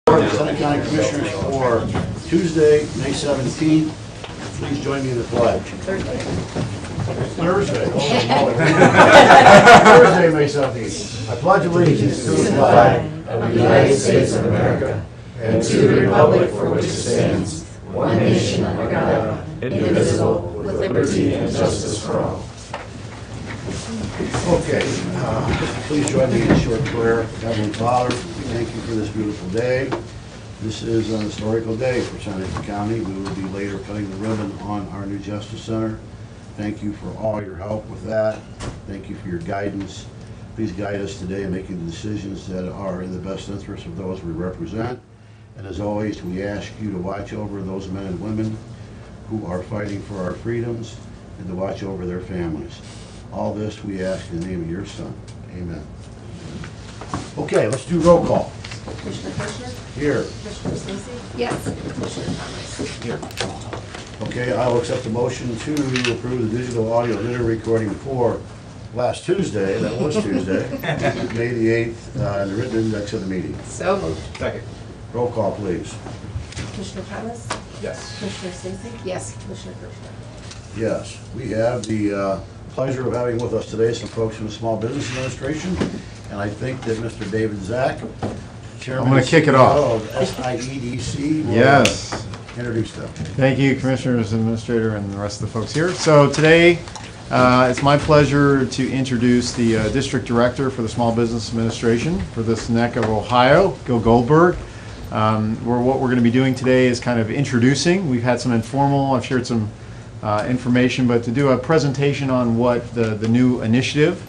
Seneca County Commissioners for Tuesday, May 17th. Please join me in the pledge. Thursday. Thursday, May 17th. I pledge allegiance to the flag of the United States of America and to the republic for which it stands, one nation under God, indivisible, with liberty and justice for all. Okay, please join me in a short prayer. Heavenly Father, we thank you for this beautiful day. This is an historical day for Seneca County. We will be later cutting the ribbon on our new Justice Center. Thank you for all your help with that. Thank you for your guidance. Please guide us today in making the decisions that are in the best interest of those we represent. And as always, we ask you to watch over those men and women who are fighting for our freedoms and to watch over their families. All this we ask in the name of your Son. Amen. Okay, let's do roll call. Commissioner Kirchner? Here. Commissioner Stacy? Yes. Commissioner Thomas? Here. Okay, I will accept the motion to approve the digital audio video recording for last Tuesday, that was Tuesday, May the 8th, and the written index of the meeting. So moved. Second. Roll call, please. Commissioner Thomas? Yes. Commissioner Stacy? Yes. Commissioner Kirchner? Yes, we have the pleasure of having with us today some folks from the Small Business Administration, and I think that Mr. David Zak, Chairman I'm gonna kick it off. of SIEDC, will Yes. introduce them. Thank you, Commissioners, Administrator, and the rest of the folks here. So today, it's my pleasure to introduce the District Director for the Small Business Administration for this neck of Ohio, Gil Goldberg. What we're going to be doing today is kind of introducing. We've had some informal, I've shared some information, but to do a presentation on what the new initiative,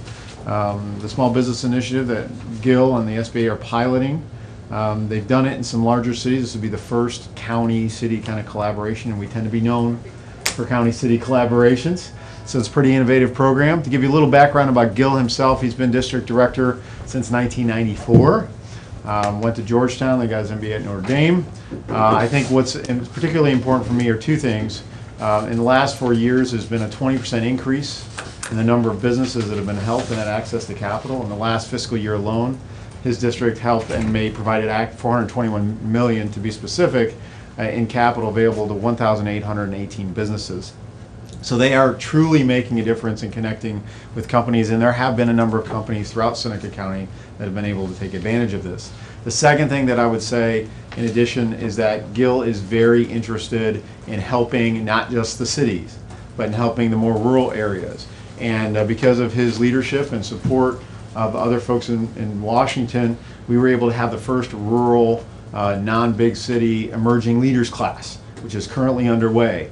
the Small Business Initiative that Gil and the SBA are piloting. They've done it in some larger cities. This would be the first county-city kind of collaboration, and we tend to be known for county-city collaborations. So it's a pretty innovative program. To give you a little background about Gil himself, he's been district director since 1994. Went to Georgetown, the guy's MBA at Notre Dame. I think what's particularly important for me are two things. In the last 4 years, there's been a 20% increase in the number of businesses that have been helped and had access to capital. In the last fiscal year alone, his district helped and provided $421 million, to be specific, in capital available to 1,818 businesses. So they are truly making a difference in connecting with companies, and there have been a number of companies throughout Seneca County that have been able to take advantage of this. The second thing that I would say, in addition, is that Gil is very interested in helping not just the cities, but in helping the more rural areas. And because of his leadership and support of other folks in Washington, we were able to have the first rural, non-big city emerging leaders class, which is currently underway.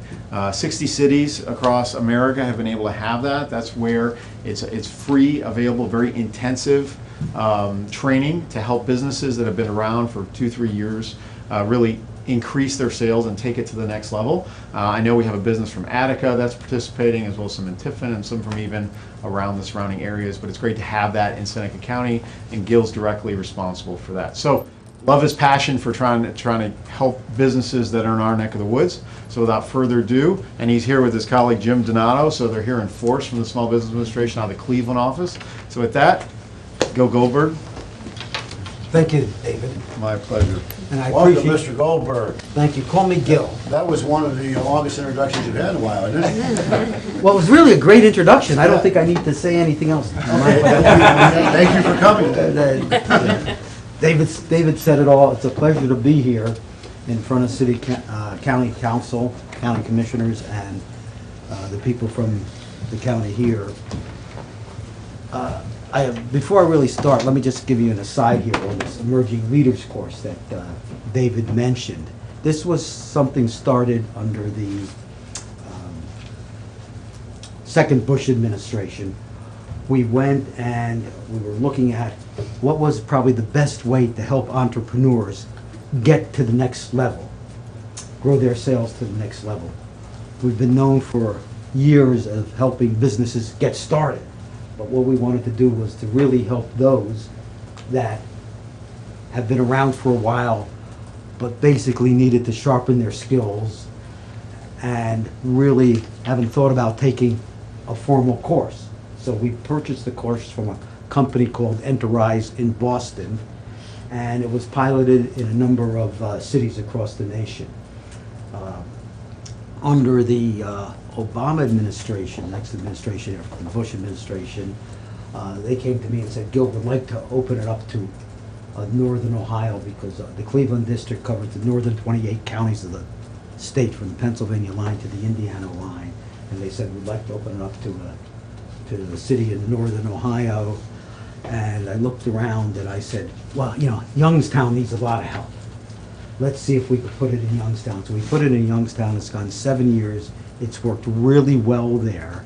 60 cities across America have been able to have that. That's where it's free, available, very intensive training to help businesses that have been around for 2-3 years really increase their sales and take it to the next level. I know we have a business from Attica that's participating, as well as some in Tiffin and some from even around the surrounding areas, but it's great to have that in Seneca County, and Gil's directly responsible for that. So love his passion for trying to help businesses that are in our neck of the woods. So without further ado, and he's here with his colleague Jim Donato, so they're here in force from the Small Business Administration out of the Cleveland office. So with that, Gil Goldberg. Thank you, David. My pleasure. And I Welcome, appreciate. Mr. Goldberg. Thank you. Call me Gil. That was one of the longest introductions you've had in a while, isn't it? Well, it was really a great introduction. I don't think I need to say anything else. Thank you for coming. David said it all. It's a pleasure to be here in front of City County Council, County Commissioners, and the people from the county here. Before I really start, let me just give you an aside here on this Emerging Leaders course that David mentioned. This was something started under the second Bush administration. We went and we were looking at what was probably the best way to help entrepreneurs get to the next level, grow their sales to the next level. We've been known for years of helping businesses get started. But what we wanted to do was to really help those that have been around for a while, but basically needed to sharpen their skills and really haven't thought about taking a formal course. So we purchased the course from a company called Enterprise in Boston, and it was piloted in a number of cities across the nation. Under the Obama administration, next administration after the Bush administration, they came to me and said, Gil, would like to open it up to northern Ohio, because the Cleveland district covers the northern 28 counties of the state, from the Pennsylvania line to the Indiana line. And they said, we'd like to open it up to the city in northern Ohio. And I looked around and I said, well, you know, Youngstown needs a lot of help. Let's see if we could put it in Youngstown. So we put it in Youngstown. It's gone 7 years. It's worked really well there.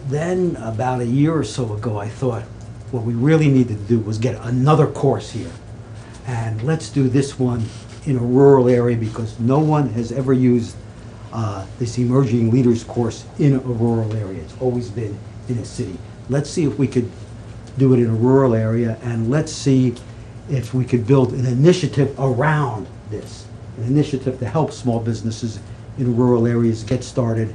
Then about a year or so ago, I thought what we really needed to do was get another course here. And let's do this one in a rural area, because no one has ever used this emerging leaders course in a rural area. It's always been in a city. Let's see if we could do it in a rural area, and let's see if we could build an initiative around this, an initiative to help small businesses in rural areas get started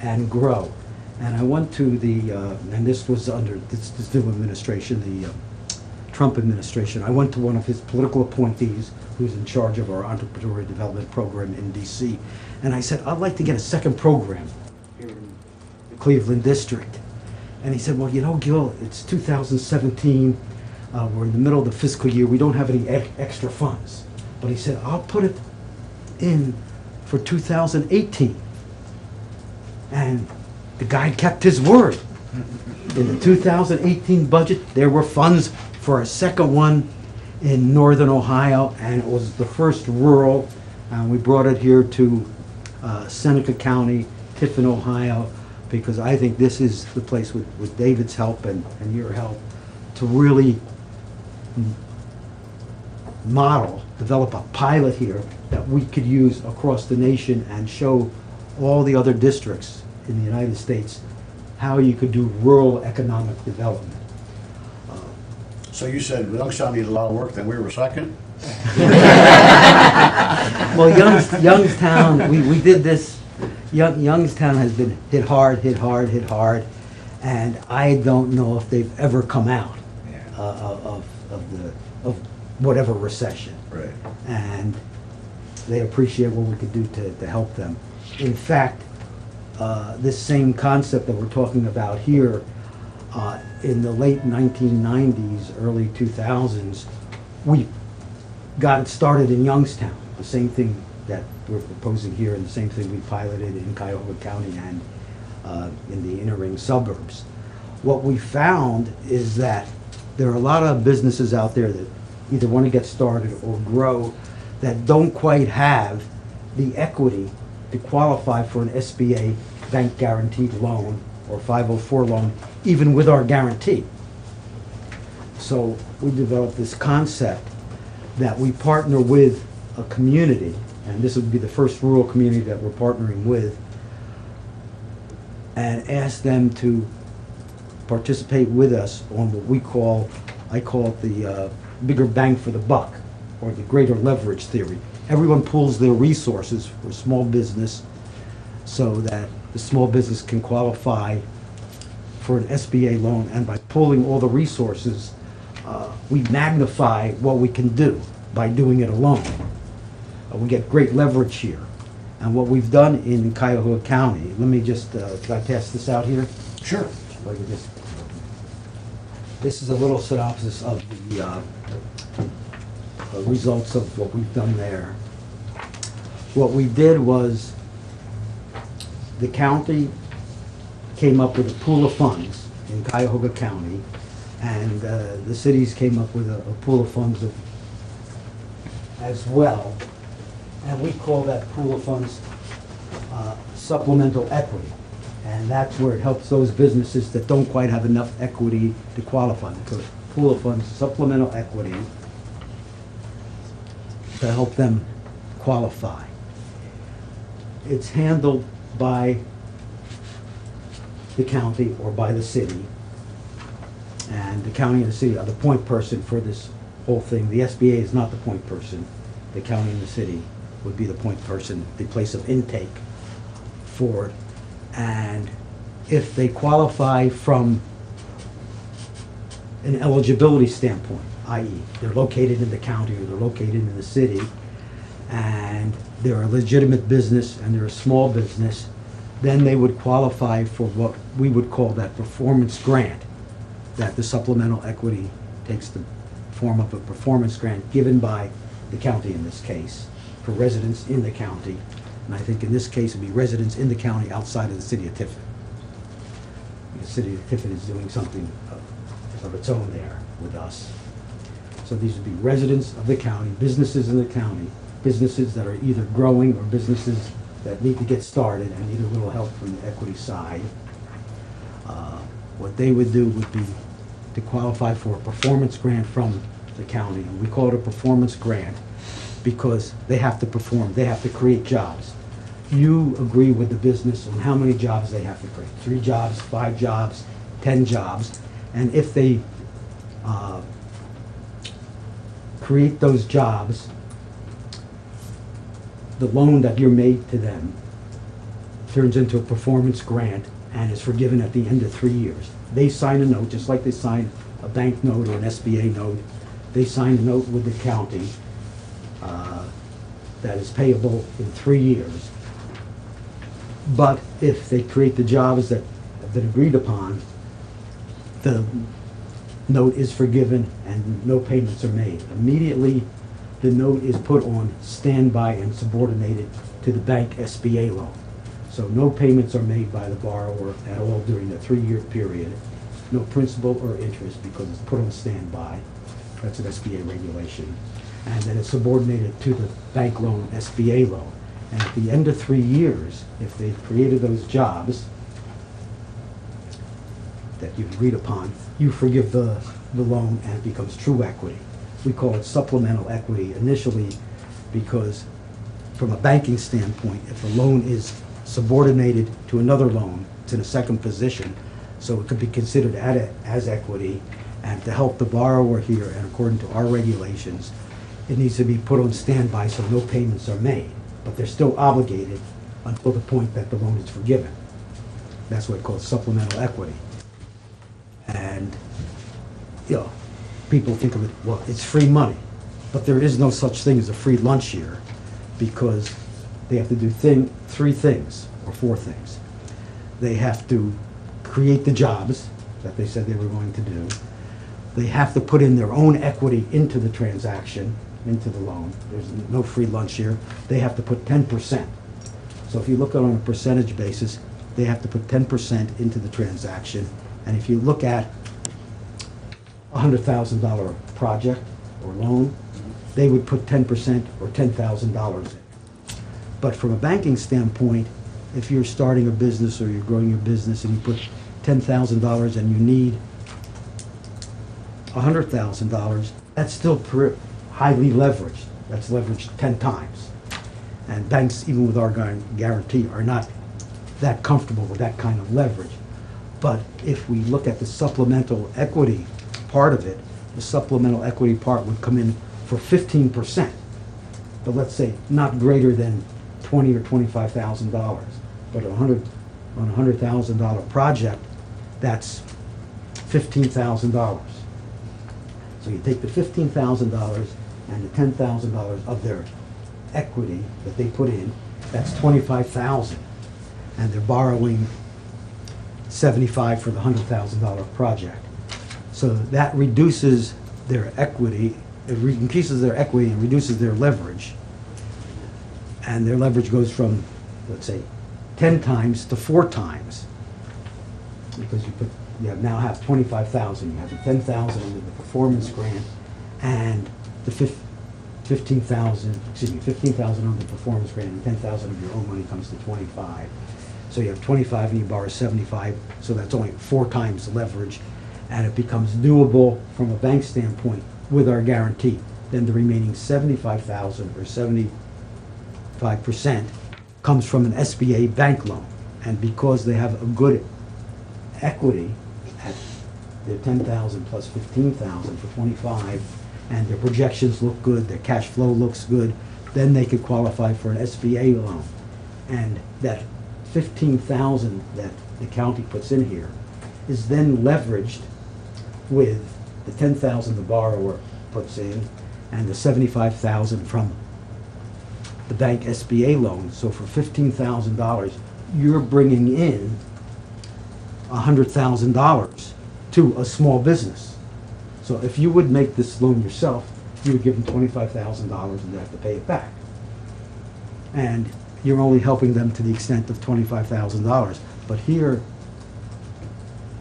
and grow. And I went to the, and this was under this new administration, the Trump administration. I went to one of his political appointees who's in charge of our entrepreneurial development program in DC. And I said, I'd like to get a second program here in the Cleveland district. And he said, well, you know, Gil, it's 2017. We're in the middle of the fiscal year. We don't have any extra funds. But he said, I'll put it in for 2018. And the guy kept his word. In the 2018 budget, there were funds for a second one in northern Ohio, and it was the first rural. We brought it here to Seneca County, Tiffin, Ohio, because I think this is the place with David's help and your help to really develop a pilot here that we could use across the nation and show all the other districts in the United States how you could do rural economic development. So you said Youngstown needed a lot of work, then we were second? Well, Youngstown, we did this. Youngstown has been hit hard, and I don't know if they've ever come out of whatever recession. Right. And they appreciate what we could do to help them. In fact, this same concept that we're talking about here, in the late 1990s, early 2000s, we got it started in Youngstown. The same thing that we're proposing here, and the same thing we piloted in Cuyahoga County and in the inner ring suburbs. What we found is that there are a lot of businesses out there that either want to get started or grow that don't quite have the equity to qualify for an SBA bank guaranteed loan or 504 loan, even with our guarantee. So we developed this concept that we partner with a community, and this would be the first rural community that we're partnering with, and ask them to participate with us on what I call it the bigger bang for the buck, or the greater leverage theory. Everyone pools their resources for small business so that the small business can qualify for an SBA loan, and by pooling all the resources, we magnify what we can do by doing it alone. We get great leverage here. And what we've done in Cuyahoga County, let me just, can I pass this out here? Sure. If I could just- This is a little synopsis of the results of what we've done there. What we did was, the county came up with a pool of funds in Cuyahoga County, and the cities came up with a pool of funds as well. And we call that pool of funds supplemental equity. And that's where it helps those businesses that don't quite have enough equity to qualify. Because pool of funds, supplemental equity, to help them qualify. It's handled by the county or by the city. And the county and the city are the point person for this whole thing. The SBA is not the point person. The county and the city would be the point person, the place of intake for it. And if they qualify from an eligibility standpoint, i.e. they're located in the county or they're located in the city, and they're a legitimate business and they're a small business, then they would qualify for what we would call that performance grant, that the supplemental equity takes the form of a performance grant given by the county in this case, for residents in the county. And I think in this case it'd be residents in the county outside of the city of Tiffin. The city of Tiffin is doing something of its own there with us. So these would be residents of the county, businesses in the county, businesses that are either growing or businesses that need to get started and need a little help from the equity side. What they would do would be to qualify for a performance grant from the county. And we call it a performance grant because they have to perform, they have to create jobs. You agree with the business on how many jobs they have to create. 3 jobs, 5 jobs, 10 jobs. And if they create those jobs, the loan that you're made to them turns into a performance grant and is forgiven at the end of 3 years. They sign a note, just like they sign a bank note or an SBA note. They sign a note with the county that is payable in 3 years. But if they create the jobs that have been agreed upon, the note is forgiven and no payments are made. Immediately, the note is put on standby and subordinated to the bank SBA loan. So no payments are made by the borrower at all during the 3-year period. No principal or interest because it's put on standby. That's an SBA regulation. And then it's subordinated to the bank loan, SBA loan. And at the end of 3 years, if they've created those jobs that you've agreed upon, you forgive the loan and it becomes true equity. We call it supplemental equity initially because from a banking standpoint, if a loan is subordinated to another loan, it's in a second position, so it could be considered as equity. And to help the borrower here, and according to our regulations, it needs to be put on standby so no payments are made. But they're still obligated until the point that the loan is forgiven. That's what it calls supplemental equity. And, you know, people think of it, well, it's free money. But there is no such thing as a free lunch here because they have to do 3 things or 4 things. They have to create the jobs that they said they were going to do. They have to put in their own equity into the transaction, into the loan. There's no free lunch here. They have to put 10%. So if you look at it on a percentage basis, they have to put 10% into the transaction. And if you look at a $100,000 project or loan, they would put 10% or $10,000 in. But from a banking standpoint, if you're starting a business or you're growing your business and you put $10,000 and you need $100,000, that's still highly leveraged. That's leveraged 10 times. And banks, even with our guarantee, are not that comfortable with that kind of leverage. But if we look at the supplemental equity part of it, the supplemental equity part would come in for 15%. But let's say not greater than $20,000 or $25,000. But on a $100,000 project, that's $15,000. So you take the $15,000 and the $10,000 of their equity that they put in, that's $25,000. And they're borrowing $75,000 for the $100,000 project. So that reduces their equity, it increases their equity and reduces their leverage. And their leverage goes from, let's say, 10 times to 4 times. Because you now have $25,000, you have the $10,000 under the performance grant, and the $15,000 under the performance grant, and $10,000 of your own money comes to $25,000. So you have $25,000 and you borrow $75,000, so that's only 4 times the leverage, and it becomes doable from a bank standpoint with our guarantee. Then the remaining $75,000 or 75% comes from an SBA bank loan, and because they have a good equity at their $10,000 plus $15,000 for $25,000, and their projections look good, their cash flow looks good, then they could qualify for an SBA loan. And that $15,000 that the county puts in here is then leveraged with the $10,000 the borrower puts in, and the 75,000 from the bank SBA loan. So for $15,000, you're bringing in $100,000 to a small business. So if you would make this loan yourself, you would give them $25,000 and they have to pay it back. And you're only helping them to the extent of $25,000. But here,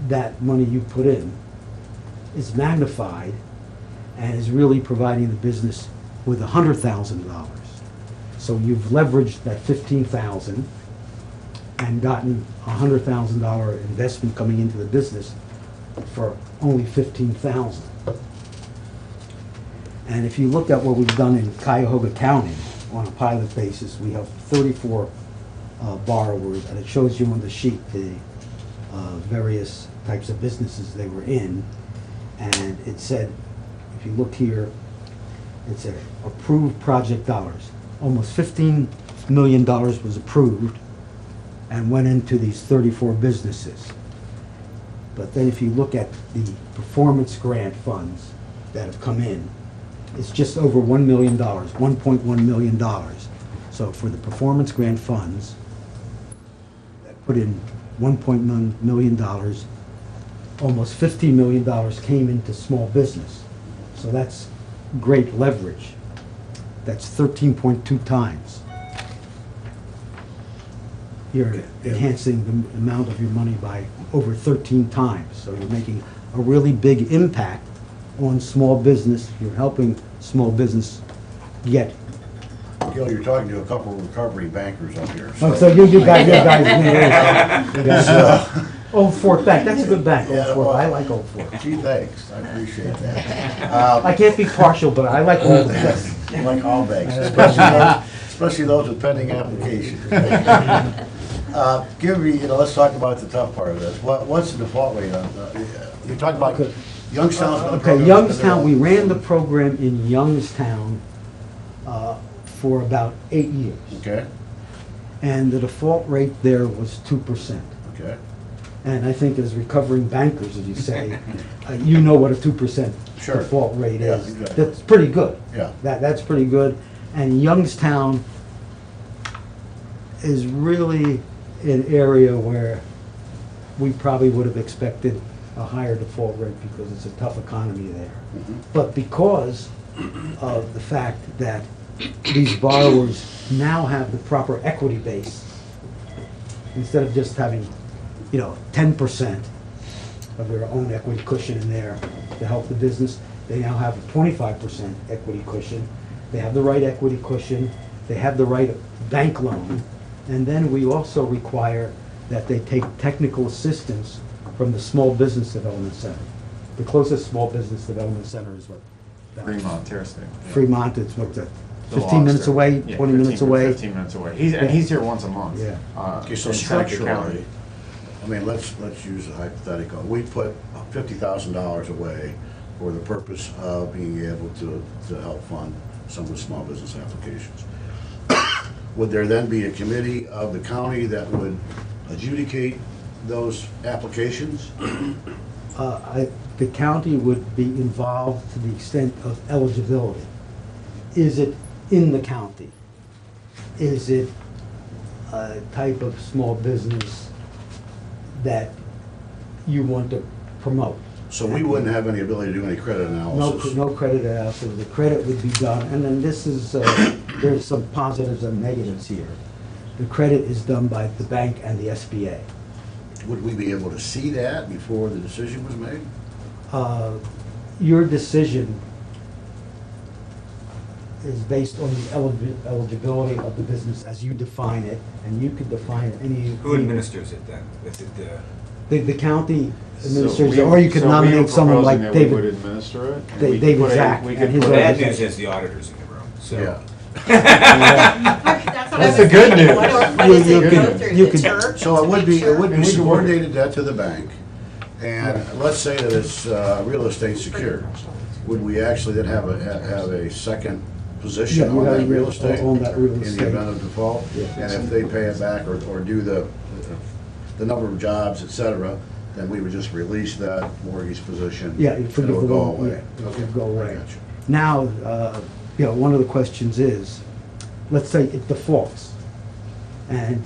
that money you put in is magnified and is really providing the business with $100,000. So you've leveraged that $15,000 and gotten a $100,000 investment coming into the business for only $15,000. And if you look at what we've done in Cuyahoga County on a pilot basis, we have 34 borrowers, and it shows you on the sheet the various types of businesses they were in. And it said, if you look here, it said approved project dollars. Almost $15 million was approved and went into these 34 businesses. But then if you look at the performance grant funds that have come in, it's just over $1 million, $1.1 million. So for the performance grant funds, that put in $1.1 million, almost $50 million came into small business. So that's great leverage. That's 13.2 times. You're enhancing the amount of your money by over 13 times. So you're making a really big impact on small business. You're helping small business get. Gil, you're talking to a couple of recovering bankers up here. Oh, so you guys, Old Fort Bank, that's a good bank, Old Yeah, Fort, well- I like Old Fort. Gee, thanks, I appreciate that. I can't be partial, but I like all the best. I like all banks, especially those with pending applications. Give me, let's talk about the tough part of this. What's the default rate on, you talked about Youngstown's been a Okay, program- Youngstown, we ran the program in Youngstown for about 8 years. Okay, And the default rate there was 2%. okay. And I think as recovering bankers, as you say, you know what a 2% Sure. default rate Yeah, is. exactly. That's pretty good. Yeah. That's pretty good. And Youngstown is really an area where we probably would have expected a higher default rate because it's a tough economy there. But because of the fact that these borrowers now have the proper equity base, instead of just having 10% of their own equity cushion in there to help the business, they now have a 25% equity cushion. They have the right equity cushion, they have the right bank loan, and then we also require that they take technical assistance from the Small Business Development Center. The closest Small Business Development Center is what? Fremont, Terrace State. Fremont, it's what, The 15 minutes Lobster. away, Yeah, 20 minutes away? 15 minutes away. And he's here once a month. Yeah. Okay, so in Seneca structurally, County. I mean, let's use a hypothetical. We put $50,000 away for the purpose of being able to help fund some of the small business applications. Would there then be a committee of the county that would adjudicate those applications? The county would be involved to the extent of eligibility. Is it in the county? Is it a type of small business that you want to promote? So we wouldn't have any ability to do any credit analysis? No credit analysis, the credit would be done, and then this is, there's some positives and negatives here. The credit is done by the bank and the SBA. Would we be able to see that before the decision was made? Your decision is based on the eligibility of the business as you define it, and you could define any. Who administers it then? Is it The county So administers, we- it, or you could so we are nominate someone like proposing that we would David. administer it. and Da- we could David put a- Zack we and could his put the a- bad organization. news is the auditor's in the room, so. Yeah. That's the good news. What does You it could- go through, you the could- church? So it would be And we could work it. subordinated debt to the bank, and let's say that it's real estate secured. Would we actually then have a second position Yeah, you on have that real real- estate? on that real In the estate. event of default? Yeah. And if they pay it back or do the number of jobs, et cetera, then we would just release that mortgage position? Yeah, and forgive it the would go loan, away? yeah, it Okay, would go away. I got you. Now, one of the questions is, let's say it defaults, and,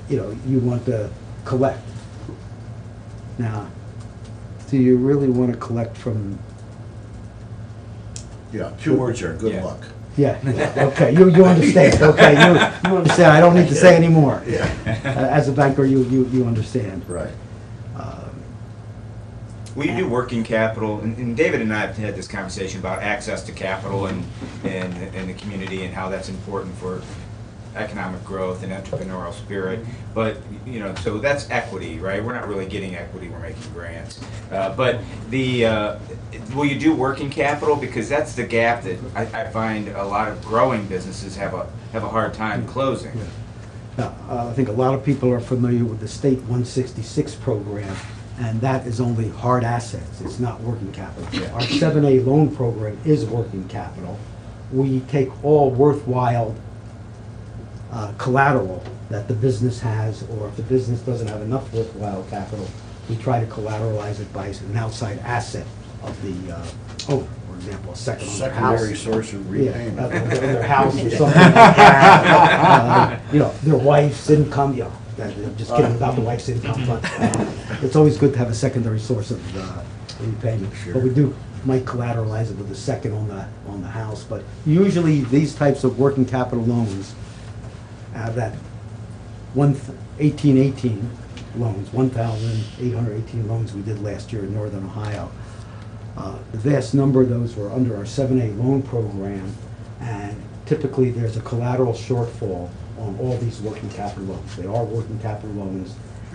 you want to collect. Now, do you really want to collect from, Yeah, 2 words there, good Yeah. luck. yeah, okay, you understand, okay, you understand, I don't need to say anymore. Yeah. As a banker, you understand. Right. Well, you do working capital, and David and I have had this conversation about access to capital and the community and how that's important for economic growth and entrepreneurial spirit. But, so that's equity, right? We're not really getting equity, we're making grants. But will you do working capital? Because that's the gap that I find a lot of growing businesses have a hard time closing. Now, I think a lot of people are familiar with the State 166 program, and that is only hard assets, it's not working capital. Yeah. Our 7A loan program is working capital. We take all worthwhile collateral that the business has, or if the business doesn't have enough worthwhile capital, we try to collateralize it by an outside asset of the owner, for example, a second on their house. Secondary source of Yeah, repayment. their house or something like that. Their wife's income, I'm just kidding about the wife's income, but it's always good to have a secondary source of repayment. But we might collateralize it with a second on the house. But usually, these types of working capital loans have that 1818 loans, 1,818 loans we did last year in Northern Ohio. The vast number of those were under our 7A loan program, and typically there's a collateral shortfall on all these working capital loans. They are working capital loans,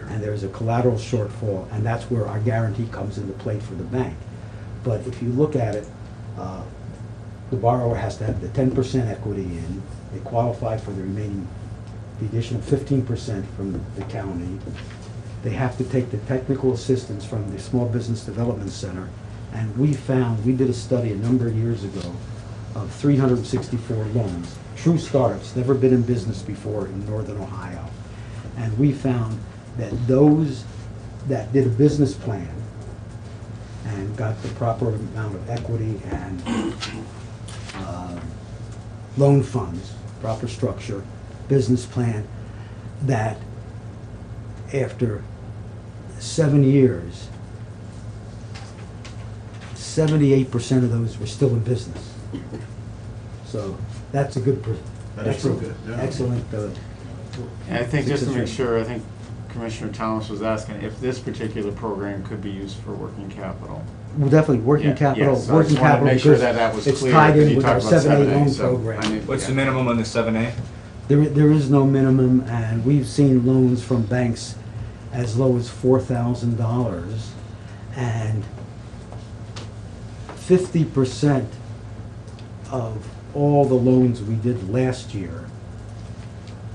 and there's a collateral shortfall, and that's where our guarantee comes into play for the bank. But if you look at it, the borrower has to have the 10% equity in, they qualify for the additional 15% from the county. They have to take the technical assistance from the Small Business Development Center, and we did a study a number of years ago of 364 loans, true startups, never been in business before in Northern Ohio. And we found that those that did a business plan and got the proper amount of equity and loan funds, proper structure, business plan, that after 7 years, 78% of those were still in business. So that's a good, That is pretty good, yeah. excellent. And I think just to make success rate. sure, I think Commissioner Thomas was asking if this particular program could be used for working capital. Well, definitely, working Yeah, capital, yes, I working just wanted to capital, make sure because that that was it's clear, tied because in you with our talked about 7A 7A, loan so I program. knew- What's the yeah. minimum on the 7A? There is no minimum, and we've seen loans from banks as low as $4,000, and 50% of all the loans we did last year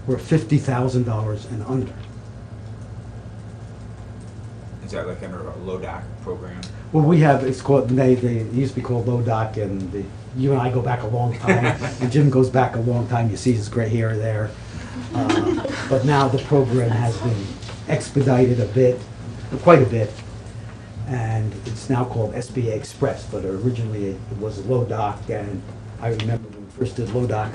were $50,000 and under. Is that like under a LODOC program? Well, it's called, it used to be called LODOC, and you and I go back a long time, and Jim goes back a long time, you see his gray hair there. But now the program has been expedited quite a bit, and it's now called SBA Express, but originally it was LODOC, and I remember when we first did LODOC,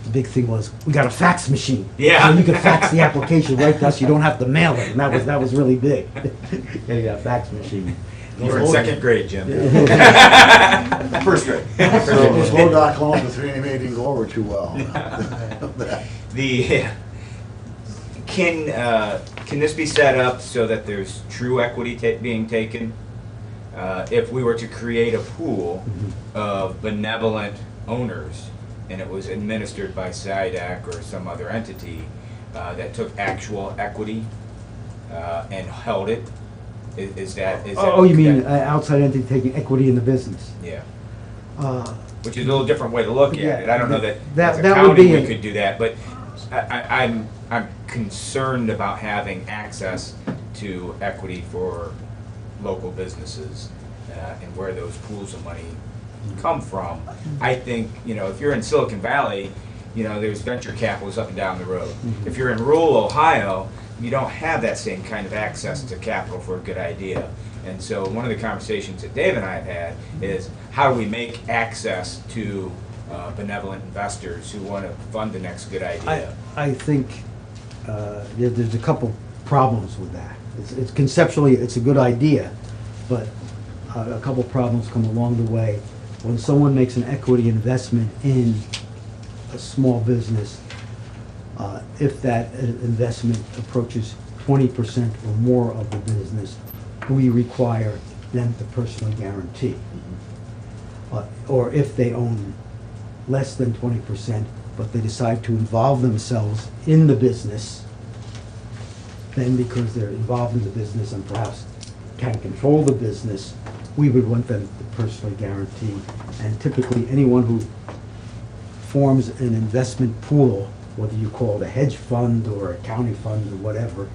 the big thing was, we got a fax machine. Yeah. So you can fax the application right to us, you don't have to mail it, and that was really big. Yeah, you got a fax machine. You were in second grade, Jim. First grade. So those low-doc loans with 3 and 8 didn't go over too well. Can this be set up so that there's true equity being taken? If we were to create a pool of benevolent owners, and it was administered by SIDAC or some other entity that took actual equity and held it, is that? Oh, you mean outside entity taking equity in the business? Yeah. Uh, Which is a little different way to look at Yeah, it. I don't know that that as a would county be we a- could do that, but I'm concerned about having access to equity for local businesses and where those pools of money come from. I think, if you're in Silicon Valley, there's venture capitalists up and down the road. If you're in rural Ohio, you don't have that same kind of access to capital for a good idea. And so one of the conversations that Dave and I have had is how do we make access to benevolent investors who want to fund the next good idea? I think there's a couple problems with that. It's conceptually, it's a good idea, but a couple problems come along the way. When someone makes an equity investment in a small business, if that investment approaches 20% or more of the business, we require them to personally guarantee. Or if they own less than 20%, but they decide to involve themselves in the business, then because they're involved in the business and perhaps can control the business, we would want them to personally guarantee. And typically, anyone who forms an investment pool, whether you call it a hedge fund or a county fund or whatever,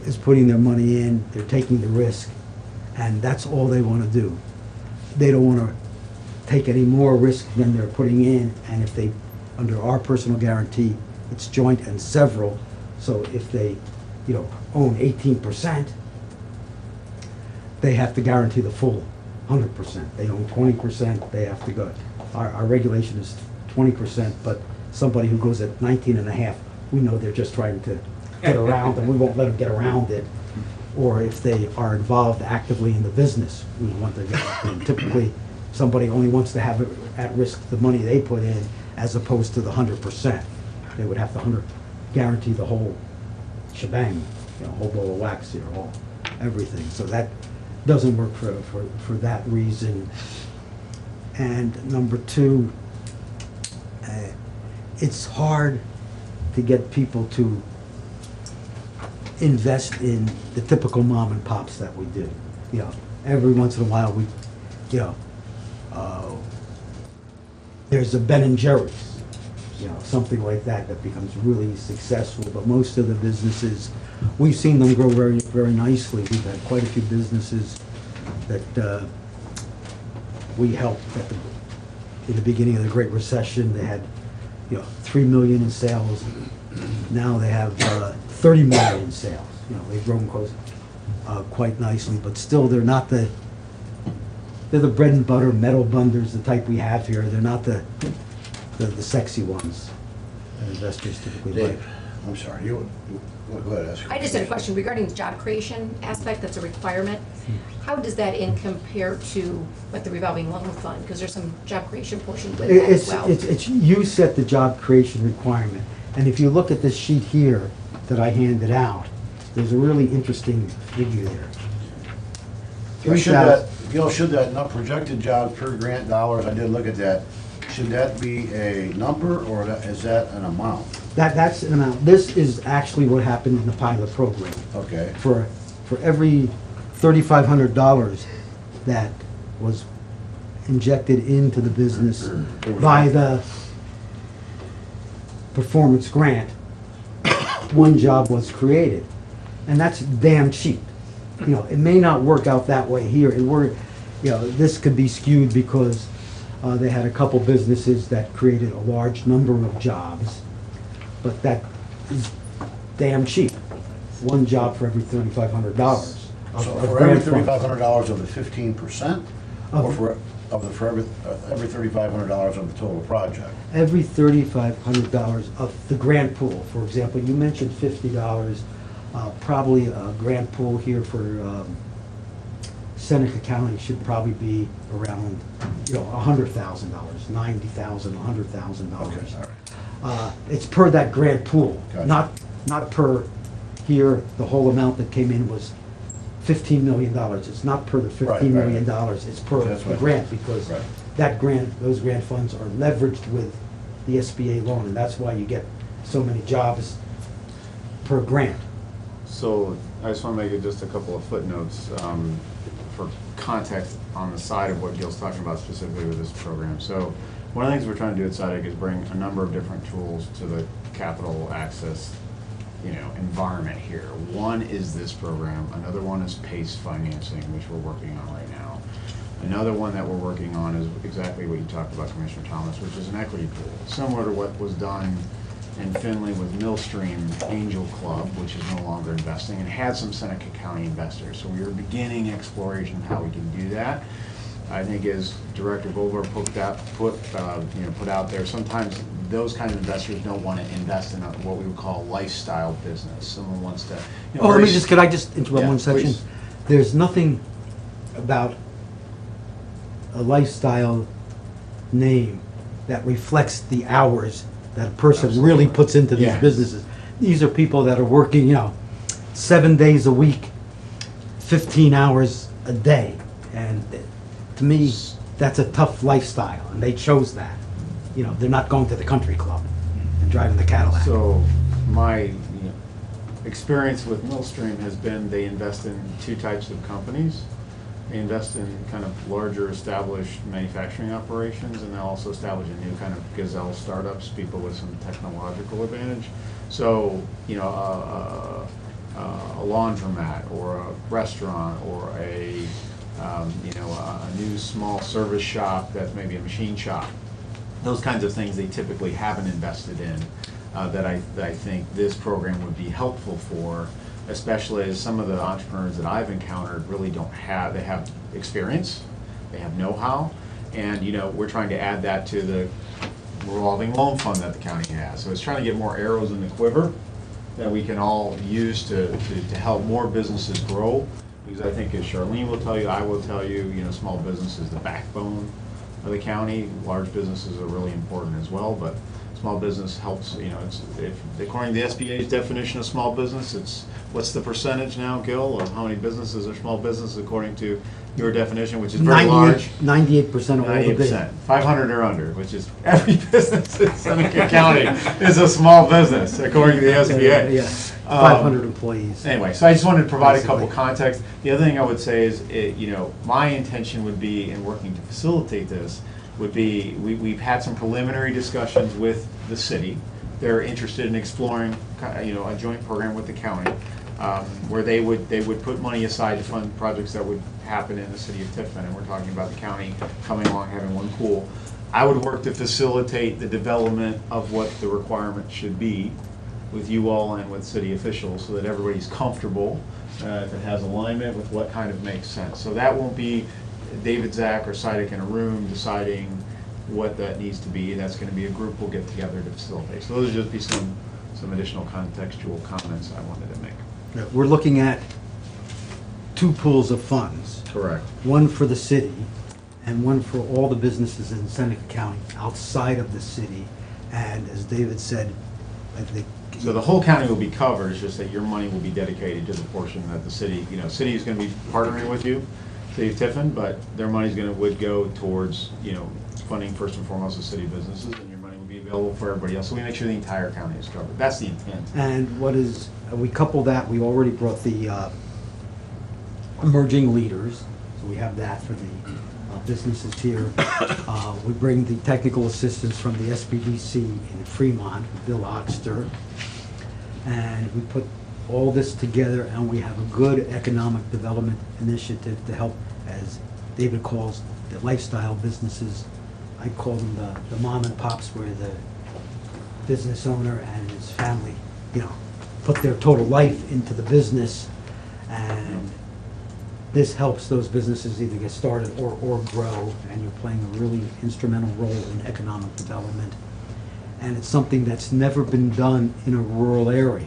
is putting their money in, they're taking the risk, and that's all they want to do. They don't want to take any more risk than they're putting in, and if they, under our personal guarantee, it's joint and several, so if they, own 18%, they have to guarantee the full 100%. They own 20%, they have to go. Our regulation is 20%, but somebody who goes at 19.5, we know they're just trying to get around, and we won't let them get around it. Or if they are involved actively in the business, we want them to get, and typically, somebody only wants to have it at risk the money they put in, as opposed to the 100%. They would have to guarantee the whole shebang, whole bowl of wax here, everything. So that doesn't work for that reason. And number two, it's hard to get people to invest in the typical mom and pops that we do. Every once in a while we, there's a Ben and Jerry's, something like that becomes really successful. But most of the businesses, we've seen them grow very, very nicely. We've had quite a few businesses that we helped in the beginning of the Great Recession. They had, $3 million in sales. Now they have 30 million in sales. They've grown quite nicely, but still they're the bread and butter metal bunders, the type we have here. They're not the sexy ones that investors typically like. Dave, I'm sorry, go ahead, ask. I just had a question regarding the job creation aspect, that's a requirement. How does that compare to like the revolving loan fund? Because there's some job creation portion with that as well. It's you set the job creation requirement. And if you look at this sheet here that I handed out, there's a really interesting figure there. Should that not projected jobs per grant dollars, I did look at that, should that be a number or is that an amount? That's an amount. This is actually what happened in the pilot program. Okay. For every $3,500 that was injected into the business by the performance grant, one job was created. And that's damn cheap. It may not work out that way here. This could be skewed because they had a couple businesses that created a large number of jobs, but that is damn cheap. One job for every $3,500. So for every $3,500 of the 15%, or for every $3,500 of the total project? Every $3,500 of the grant pool. For example, you mentioned $50. Probably a grant pool here for Seneca County should probably be around, $100,000, $90,000, $100,000. Okay, all right. It's per that grant pool, Gotcha. not per here. The whole amount that came in was $15 million. It's not per the $15 million. It's per That's the right. grant because Right. those grant funds are leveraged with the SBA loan, and that's why you get so many jobs per grant. So I just want to make just a couple of footnotes for context on the side of what Gil's talking about specifically with this program. So one of the things we're trying to do at SIDEC is bring a number of different tools to the capital access environment here. One is this program. Another one is PACE financing, which we're working on right now. Another one that we're working on is exactly what you talked about, Commissioner Thomas, which is an equity pool, similar to what was done and Finley with Millstream Angel Club, which is no longer investing, and had some Seneca County investors. So we were beginning exploration of how we can do that. I think as Director Goldberg put out there, sometimes those kind of investors don't want to invest in what we would call a lifestyle business. Someone wants to. Oh, let me just, could I just interrupt Yeah, one section? please. There's nothing about a lifestyle name that reflects the hours that a person really Absolutely. puts into these Yes. businesses. These are people that are working, 7 days a week, 15 hours a day. And to me, that's a tough lifestyle, and they chose that. They're not going to the country club and driving the Cadillac. So my experience with Millstream has been they invest in two types of companies. They invest in kind of larger established manufacturing operations, and they'll also establish a new kind of gazelle startups, people with some technological advantage. So, a laundromat or a restaurant or a new small service shop that's maybe a machine shop. Those kinds of things they typically haven't invested in, that I think this program would be helpful for, especially as some of the entrepreneurs that I've encountered really don't have, they have experience, they have know-how, and we're trying to add that to the revolving loan fund that the county has. So it's trying to get more arrows in the quiver that we can all use to help more businesses grow. Because I think as Charlene will tell you, I will tell you, small business is the backbone of the county. Large businesses are really important as well, but small business helps, according to the SBA's definition of small business, it's, what's the percentage now, Gil, of how many businesses are small businesses according to your definition, which is very large? 98% of all the business. 98%. 500 or under, which is every business in Seneca County is a small business, according to the SBA. Yeah, 500 employees. Anyway, so I just wanted to provide a couple Basically. context. The other thing I would say is, my intention would be, in working to facilitate this, would be, we've had some preliminary discussions with the city. They're interested in exploring, a joint program with the county, where they would put money aside to fund projects that would happen in the city of Tiffin, and we're talking about the county coming along, having one pool. I would work to facilitate the development of what the requirement should be with you all and with city officials, so that everybody's comfortable, if it has alignment with what kind of makes sense. So that won't be David, Zach, or Sidek in a room deciding what that needs to be. That's going to be a group we'll get together to facilitate. So those would just be some additional contextual comments I wanted to make. We're looking at two pools of funds. Correct. One for the city and one for all the businesses in Seneca County outside of the city. And as David said, I think. So the whole county will be covered, it's just that your money will be dedicated to the portion that the city, city is going to be partnering with you, City of Tiffin, but their money's would go towards, funding first and foremost the city businesses, and your money will be available for everybody else. So we make sure the entire county is covered. That's the intent. And we couple that, we already brought the emerging leaders, so we have that for the businesses here. We bring the technical assistance from the SBDC in Fremont, Bill Oxter, and we put all this together, and we have a good economic development initiative to help, as David calls, the lifestyle businesses. I call them the mom and pops, where the business owner and his family, put their total life into the business, and this helps those businesses either get started or grow, and you're playing a really instrumental role in economic development. And it's something that's never been done in a rural area.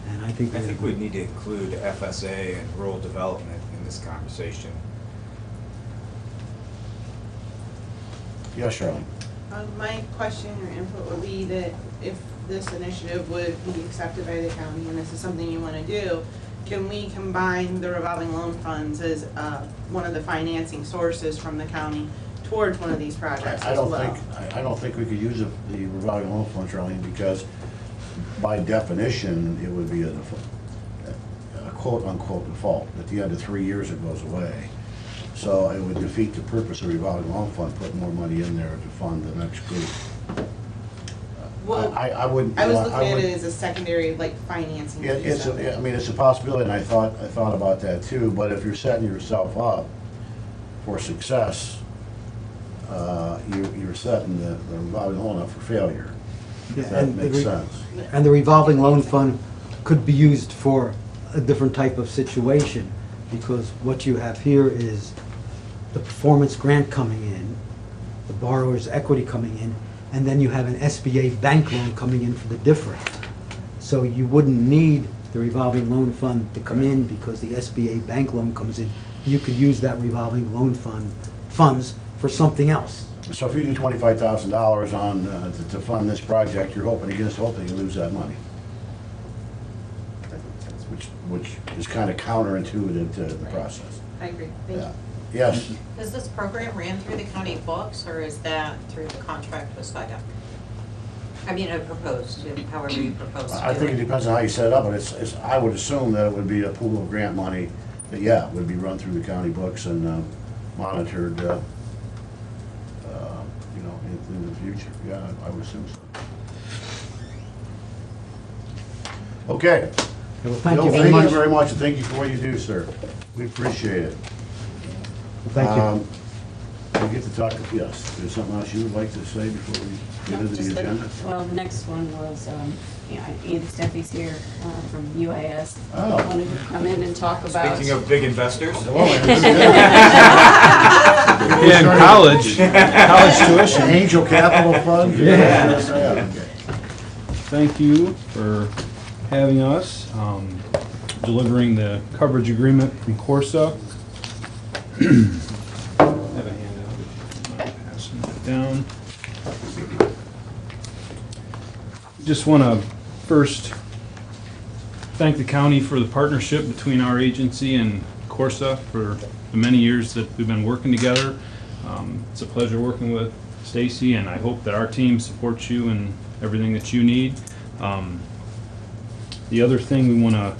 And I think we need to include FSA and rural development in this conversation. Yes, Charlene? My question or input would be that if this initiative would be accepted by the county and this is something you want to do, can we combine the revolving loan funds as one of the financing sources from the county towards one of these projects I as don't well? I don't think we could use the revolving loan fund, Charlene, because by definition, it would be a quote-unquote default. At the end of 3 years, it goes away. So it would defeat the purpose of revolving loan fund, put more money in there to fund the next group. Well, I wouldn't. I was you know, looking at would- it as a secondary, financing piece It's of it. I mean, it's a possibility, and I thought about that too, but if you're setting yourself up for success, you're setting the revolving loan up for failure. If that And the makes re- sense. And the revolving loan fund could be used for a different type of situation, because what you have here is the performance grant coming in, the borrower's equity coming in, and then you have an SBA bank loan coming in for the difference. So you wouldn't need the revolving loan fund to come in because the SBA bank loan comes in. You could use that revolving loan funds for something else. So if you do $25,000 on, to fund this project, you're hoping against hope that you lose that money, which is kind of counterintuitive to the process. I agree, thank Yeah. you. Yes, Is this program ran through the county books, or is that through the contract with SIDA? I mean, proposed, however you propose to do it. I think it depends on how you set it up, but I would assume that it would be a pool of grant money that, yeah, would be run through the county books and monitored, you know, in the future. Yeah, I would assume so. Okay. Well, thank Bill, you very Thank you much. very much, and thank you for what you do, sir. We appreciate it. Thank you. We get to talk, yes, there's something else you would like to say before we get into the agenda? Well, the next one was, Andy Steffi's here from UIS. Oh. Wanted to come in and talk about. Speaking of big investors. Yeah, in college tuition. Angel Capital Fund? Yes, I am. Okay. Thank you for having us, delivering the coverage agreement from Corsa. Have a handout. Passing that down. Just want to first thank the county for the partnership between our agency and Corsa for the many years that we've been working together. It's a pleasure working with Stacy, and I hope that our team supports you in everything that you need. The other thing we want to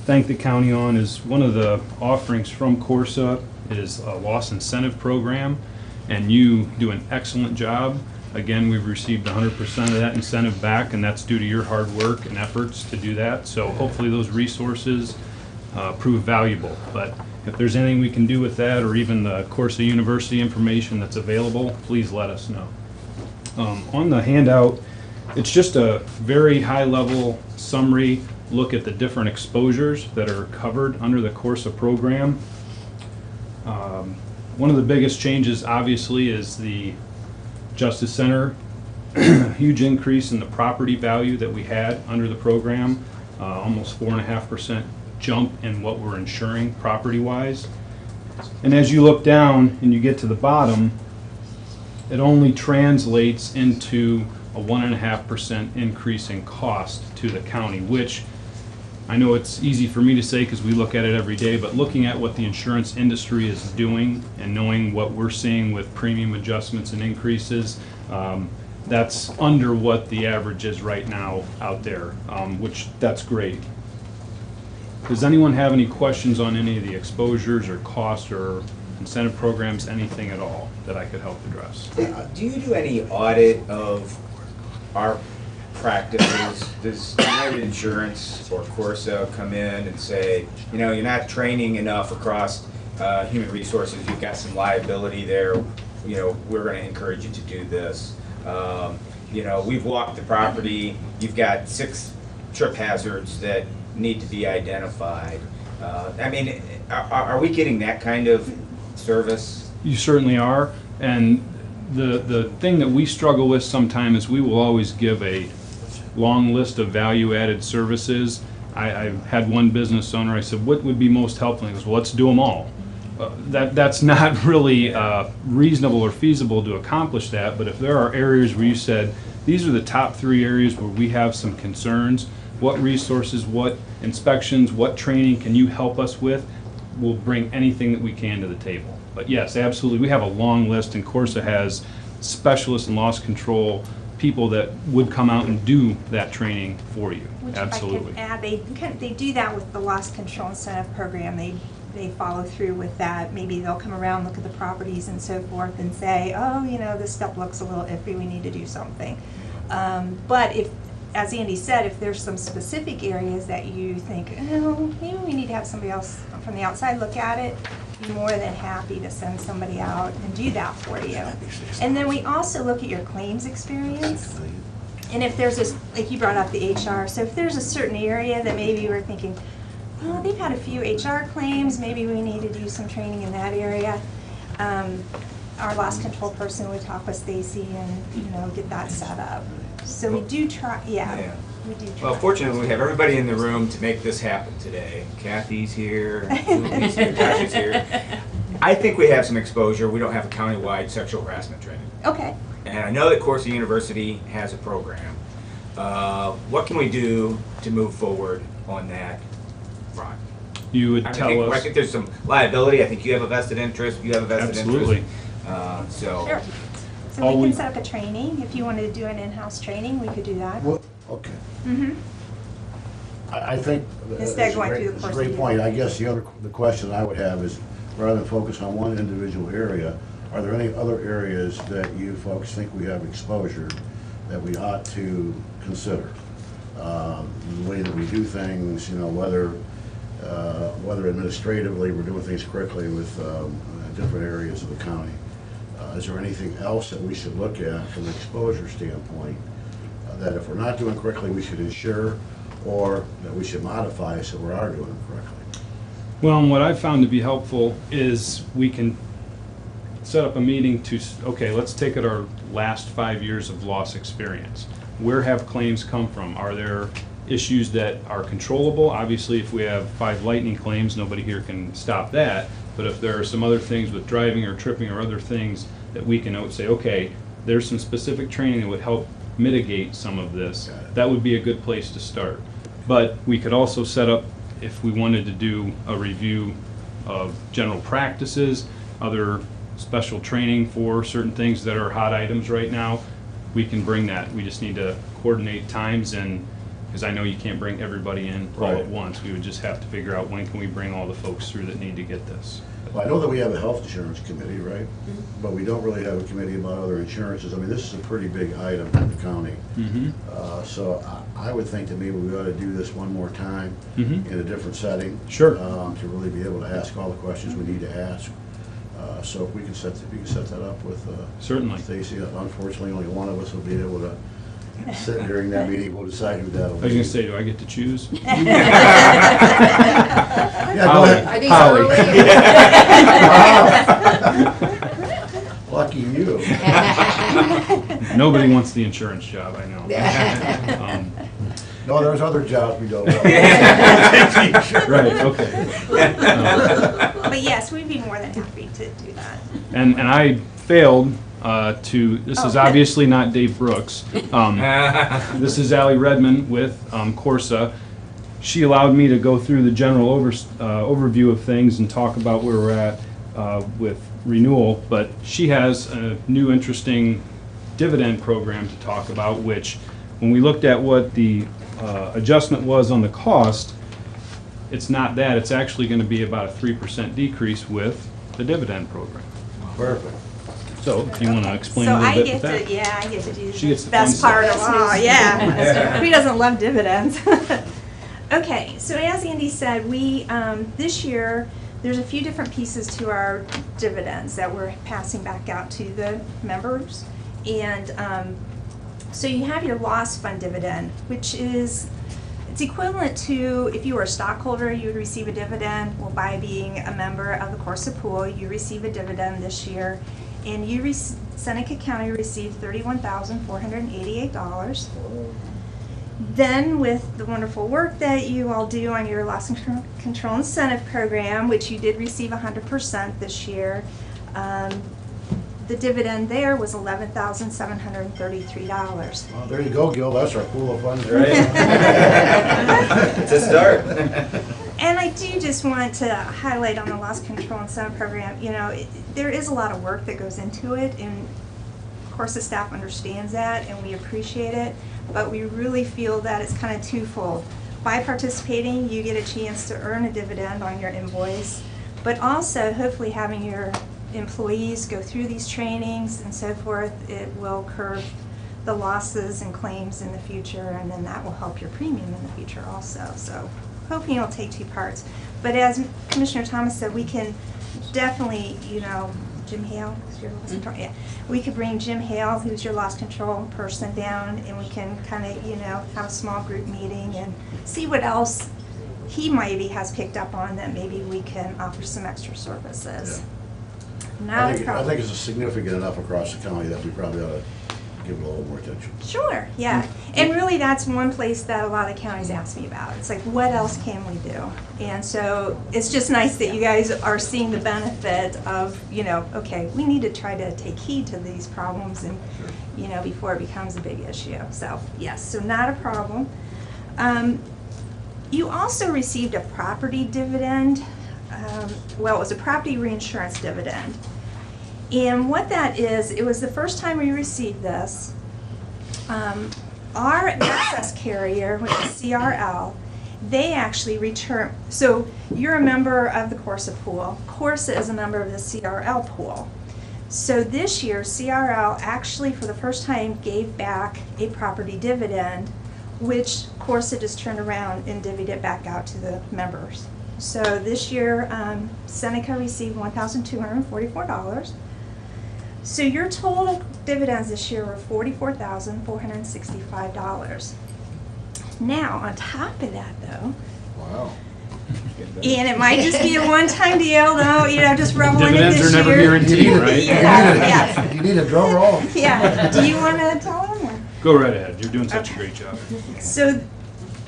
thank the county on is one of the offerings from Corsa is a loss incentive program, and you do an excellent job. Again, we've received 100% of that incentive back, and that's due to your hard work and efforts to do that. So hopefully those resources prove valuable. But if there's anything we can do with that, or even the Corsa University information that's available, please let us know. On the handout, it's just a very high-level summary look at the different exposures that are covered under the Corsa program. One of the biggest changes, obviously, is the Justice Center. Huge increase in the property value that we had under the program, almost 4.5% jump in what we're insuring property-wise. And as you look down and you get to the bottom, it only translates into a 1.5% increase in cost to the county, which I know it's easy for me to say because we look at it every day, but looking at what the insurance industry is doing and knowing what we're seeing with premium adjustments and increases, that's under what the average is right now out there, which that's great. Does anyone have any questions on any of the exposures or costs or incentive programs, anything at all that I could help address? Do you do any audit of our practices? Does United Insurance or Corsa come in and say, you know, you're not training enough across human resources, you've got some liability there, you know, we're going to encourage you to do this. You know, we've walked the property, you've got 6 trip hazards that need to be identified. I mean, are we getting that kind of service? You certainly are, and the thing that we struggle with sometimes is we will always give a long list of value-added services. I had one business owner, I said, what would be most helpful? He goes, well, let's do them all. That's not really reasonable or feasible to accomplish that, but if there are areas where you said, these are the top 3 areas where we have some concerns, what resources, what inspections, what training can you help us with? We'll bring anything that we can to the table. But yes, absolutely, we have a long list, and Corsa has specialists in loss control, people that would come out and do that training for you. Which Absolutely. if I can add, they do that with the loss control incentive program. They follow through with that. Maybe they'll come around, look at the properties and so forth and say, oh, you know, this stuff looks a little iffy, we need to do something. But if, as Andy said, if there's some specific areas that you think, oh, maybe we need to have somebody else from the outside look at it, be more than happy to send somebody out and do that for you. And then we also look at your claims experience. And if there's this, like you brought up the HR, so if there's a certain area that maybe we're thinking, well, they've had a few HR claims, maybe we need to do some training in that area. Our loss control person would talk with Stacy and, you know, get that set up. So we do try, Yeah. we do try. Well, fortunately, we have everybody in the room to make this happen today. Kathy's here, Julie's here, Tasha's here. I think we have some exposure. We don't have a countywide sexual harassment training. Okay. And I know that Corsa University has a program. What can we do to move forward on that front? You would I tell us. think there's some liability. I think you have a vested interest. You have a vested Absolutely. interest. So. Sure. So All we we- can set up a training. If you wanted to do an in-house training, we could do that. Well, okay. Mm-hmm. I think. Instead it's of going a through the it's course a great of the- point. I guess the question I would have is, rather than focus on one individual area, are there any other areas that you folks think we have exposure that we ought to consider? The way that we do things, you know, whether administratively we're doing things correctly with different areas of the county. Is there anything else that we should look at from an exposure standpoint that if we're not doing correctly, we should ensure, or that we should modify so we are doing it correctly? Well, and what I've found to be helpful is we can set up a meeting to, okay, let's take at our last 5 years of loss experience. Where have claims come from? Are there issues that are controllable? Obviously, if we have 5 lightning claims, nobody here can stop that. But if there are some other things with driving or tripping or other things that we can say, okay, there's some specific training that would help mitigate some of this, that would be a good place to start. But we could also set up, if we wanted to do a review of general practices, other special training for certain things that are hot items right now, we can bring that. We just need to coordinate times, and because I know you can't bring everybody in all Right. at once. We would just have to figure out when can we bring all the folks through that need to get this. Well, I know that we have a health insurance committee, right? But we don't really have a committee about other insurances. I mean, this is a pretty big item in the county. Mm-hmm. So I would think that maybe we ought to do this one more time Mm-hmm. in a different setting. Sure. To really be able to ask all the questions we need to ask. So if we can set that up with Certainly. Stacy, unfortunately, only one of us will be able to sit during that meeting. We'll decide who that'll be. I was gonna say, do I get to choose? Yeah, go ahead. Are these Holly. early? Lucky you. Nobody wants the insurance job, I know. No, there's other jobs we don't want. Right, okay. But yes, we'd be more than happy to do that. And I failed this is Oh. obviously not Dave Brooks. This is Ally Redmond with Corsa. She allowed me to go through the general overview of things and talk about where we're at with renewal, but she has a new interesting dividend program to talk about, which when we looked at what the adjustment was on the cost, it's not that, it's actually going to be about a 3% decrease with the dividend program. Perfect. So, if you want to explain So a little I bit get with that? to, yeah, I get to do She the gets the best fun part of stuff. all, yeah. Who doesn't love dividends? Okay, so as Andy said, we, this year, there's a few different pieces to our dividends that we're passing back out to the members. And so you have your loss fund dividend, which is, it's equivalent to if you were a stockholder, you would receive a dividend. Well, by being a member of the Corsa pool, you receive a dividend this year. And you, Seneca County received $31,488. Then with the wonderful work that you all do on your loss control incentive program, which you did receive 100% this year, the dividend there was $11,733. Well, there you go, Gil, that's our pool of funds. Right. It's a start. And I do just want to highlight on the loss control incentive program, you know, there is a lot of work that goes into it, and of course the staff understands that and we appreciate it, but we really feel that it's kind of twofold. By participating, you get a chance to earn a dividend on your invoice, but also hopefully having your employees go through these trainings and so forth, it will curb the losses and claims in the future, and then that will help your premium in the future also. So hoping it'll take two parts. But as Commissioner Thomas said, we can definitely, you know, Jim Hale, who's your loss control, yeah. We could bring Jim Hale, who's your loss control person, down, and we can kind of, have a small group meeting and see what else he maybe has picked up on that maybe we can offer some extra services. Not a I think problem. it's significant enough across the county that we probably ought to give it a little more attention. Sure, yeah. And really, that's one place that a lot of counties ask me about. It's like, what else can we do? And so it's just nice that you guys are seeing the benefit of, okay, we need to try to take heed to these problems and, before it becomes a big issue. So, yes, so not a problem. You also received a property dividend. Well, it was a property reinsurance dividend. And what that is, it was the first time we received this. Our access carrier, which is CRL, they actually return, so you're a member of the Corsa pool. Corsa is a member of the CRL pool. So this year, CRL actually, for the first time, gave back a property dividend, which Corsa just turned around and divvied it back out to the members. So this year, Seneca received $1,244. So your total dividends this year were $44,465. Now, on top of that, though, Wow. and it might just be a one-time deal, though, just roll in it Dividends this are never year. guaranteed, right? Yeah. Do you need a drum roll? Yeah. Do you want to tell them? Or? Go right ahead. You're doing such a great job. So,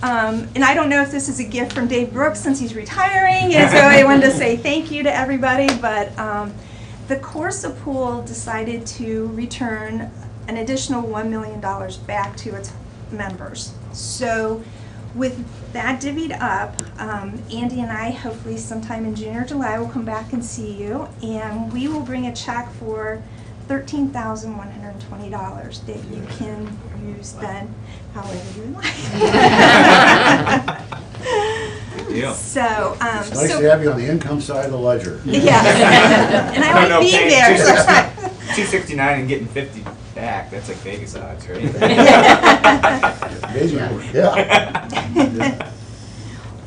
and I don't know if this is a gift from Dave Brooks since he's retiring, and so I wanted to say thank you to everybody, but the Corsa pool decided to return an additional $1 million back to its members. So with that divvied up, Andy and I, hopefully sometime in June or July, will come back and see you, and we will bring a check for $13,120 that you can use then however you like. Good deal. So, It's nice to have you on the income side of the ledger. yeah, and I won't be there. So $269 and getting 50 back, that's like Vegas odds, right? Amazing, yeah.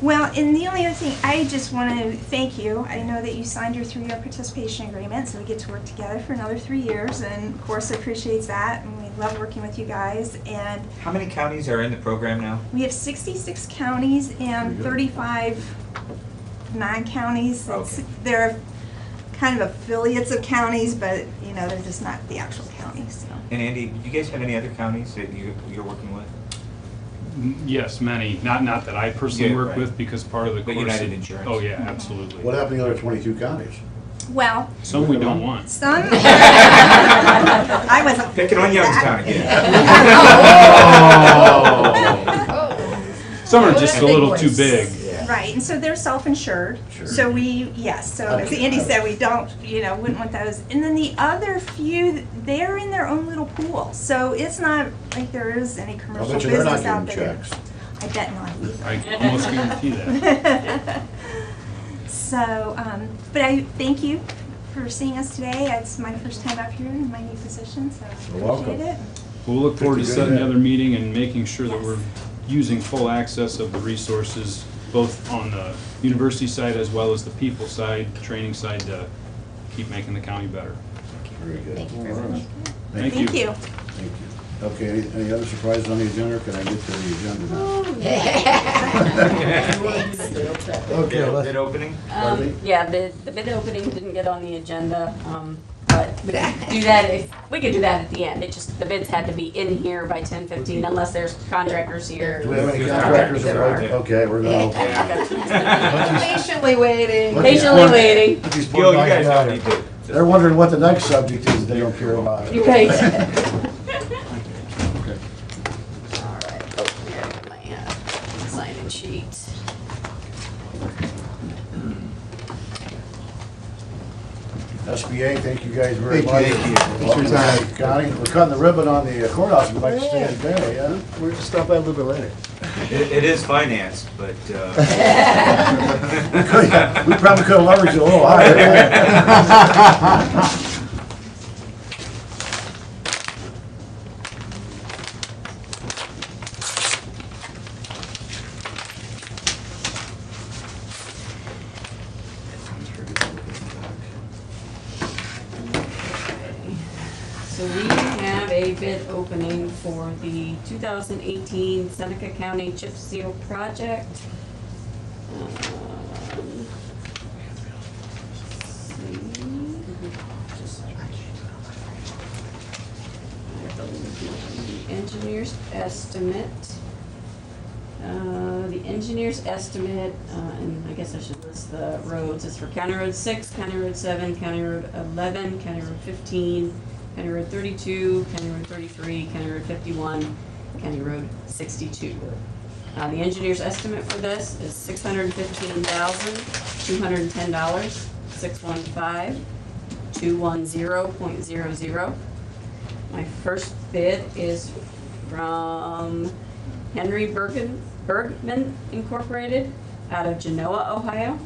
Well, and the only other thing, I just want to thank you. I know that you signed your 3-year participation agreement, so we get to work together for another 3 years, and of course appreciates that, and we love working with you guys. And How many counties are in the program now? we have 66 counties and 35 non-counties. Okay. They're kind of affiliates of counties, but they're just not the actual counties. So. And Andy, do you guys have any other counties that you're working with? Yes, many. Not that I personally Yeah, work right. with because part of the But course. United Insurance. Oh, yeah, absolutely. What happened to the other 22 counties? Well, Some we don't want. some. I wasn't Picking on Youngstown again. Some are just a little too big. Right, and so they're self-insured. Sure. So so as Andy said, we don't, wouldn't want those. And then the other few, they're in their own little pool. So it's not like there is any I'll commercial bet you they're not business out getting there. checks. I bet not either. I almost guarantee that. So, but I thank you for seeing us today. It's my first time up here in my new position, so I You're welcome. appreciate it. We'll look forward to Good. setting another meeting and making sure that Yes. we're using full access of the resources, both on the university side as well as the people side, the training side, to keep making the county better. Very good. Thank you very much. Thank Thank you. you. Thank you. Okay, any other surprises on the agenda, or can I get to the agenda now? Okay, let's, Bid opening? Pardon me? Yeah, the bid opening didn't get on the agenda, but we could do that we could do that at the end. The bids had to be in here by 10:15 unless there's contractors here. Do we have any contractors? Okay, we're gonna. Patiently waiting. Patiently waiting. These poor Gil, you guys guys out don't here. need to. They're wondering what the next subject is, they don't care about it. Right. Okay. All right. Oh, here, my sign-in sheet. SBA, thank you guys very Thank much. you. Thank you. Welcome Thanks for your to County. We're cutting the ribbon on the courthouse, we'd like to stay today, yeah? We're just stop by a little bit later. It is finance, but, We probably could have leveraged it a little higher. bid opening for the 2018 Seneca County Chip Seal Project. The engineer's estimate. The engineer's estimate, and I guess I should list the roads, is for County Road 6, County Road 7, County Road 11, County Road 15, County Road 32, County Road 33, County Road 51, County Road 62. The engineer's estimate for this is $615,210, 615-210.00. My first bid is from Henry Bergman Incorporated out of Genoa, Ohio.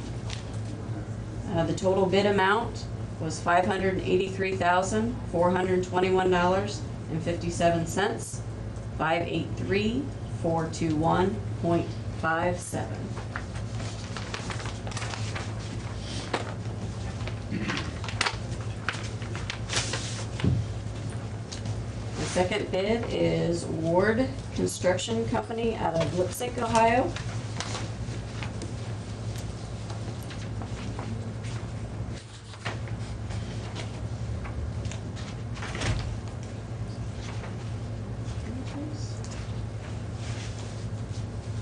The total bid amount was $583,421.57, 583,421.57. The second bid is Ward Construction Company out of Lipsick, Ohio.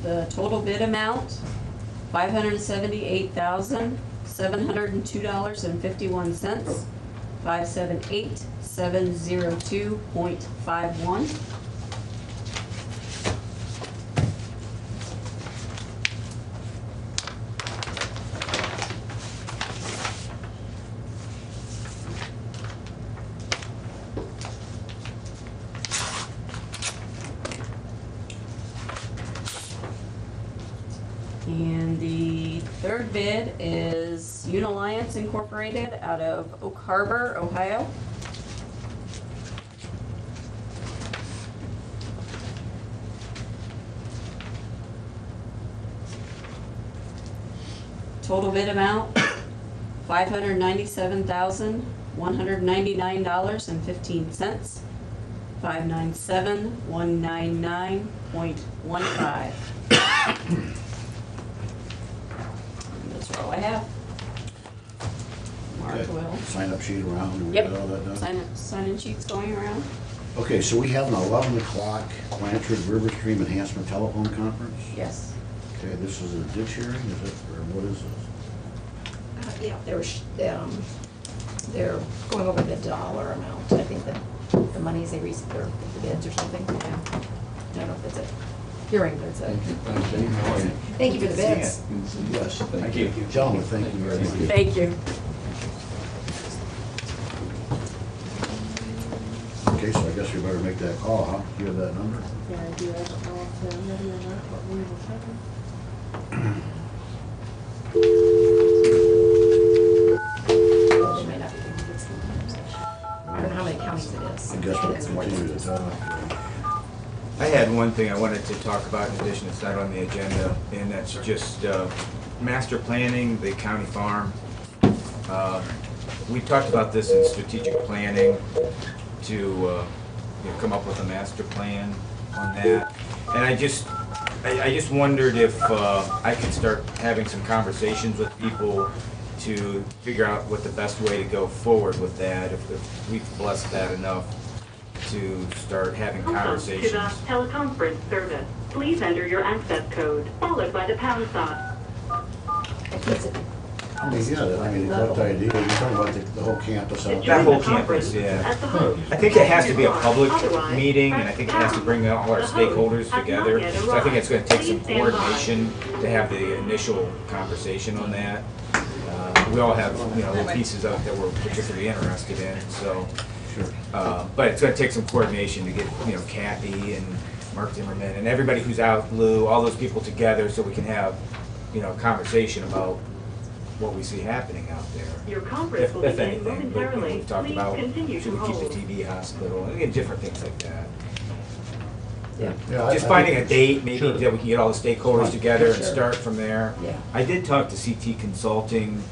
The total bid amount, $578,702.51, 578,702.51. And the third bid is Unalliance Incorporated out of Oak Harbor, Ohio. Total bid amount, $597,199.15, 597,199.15. That's all I have. Mark Okay. will. Sign up sheet around, and we Yep. got all that done? Sign-in sheets going around. Okay, so we have an 11 o'clock Blanchard River Stream Enhancement Telephone Conference? Yes. Okay, this is a ditch hearing, is it, or what is this? Yeah, they're going over the dollar amount. I think that the monies they received, or the bids or something. Yeah. I don't know if it's a hearing, but it's a. Thank you for the bids. Yes, thank you. Gentlemen, thank you very much. Thank you. Okay, so I guess we better make that call, huh? You have that number? Yeah, I do. I don't know if they're ready or not, but we will check them. They might not be able to get some conversation. I don't know how many counties it is. I guess we'll It is more than continue to talk. I had one thing I wanted to talk about in addition, it's not on the agenda, and that's just master planning, the county farm. We talked about this in strategic planning to come up with a master plan on that. And I just wondered if I could start having some conversations with people to figure out what the best way to go forward with that, if we've blessed that enough to start having conversations. To the teleconference service, please enter your access code, followed by the pound sign. I mean, yeah, I mean, what idea, you're talking about the whole campus out there. That whole campus, yeah. At the host. I think it has to be a public Otherwise, meeting, and I think it has to bring all our stakeholders together. So I think it's gonna take some coordination to have the initial conversation on that. We all have, little pieces of it that we're particularly interested in, so. But it's gonna take some coordination to get, Kathy and Mark Zimmerman and everybody who's out, Lou, all those people together, so we can have, a conversation about what we see happening out there. Your conference will If begin anything, but, momentarily. we've talked Please about, continue should to we keep hold. the TB hospital, and different things like that. Yeah. Yeah, Just I finding a think- date, maybe Sure. that we can get all the stakeholders together and Sure. start from there. Yeah. I did talk to CT Consulting.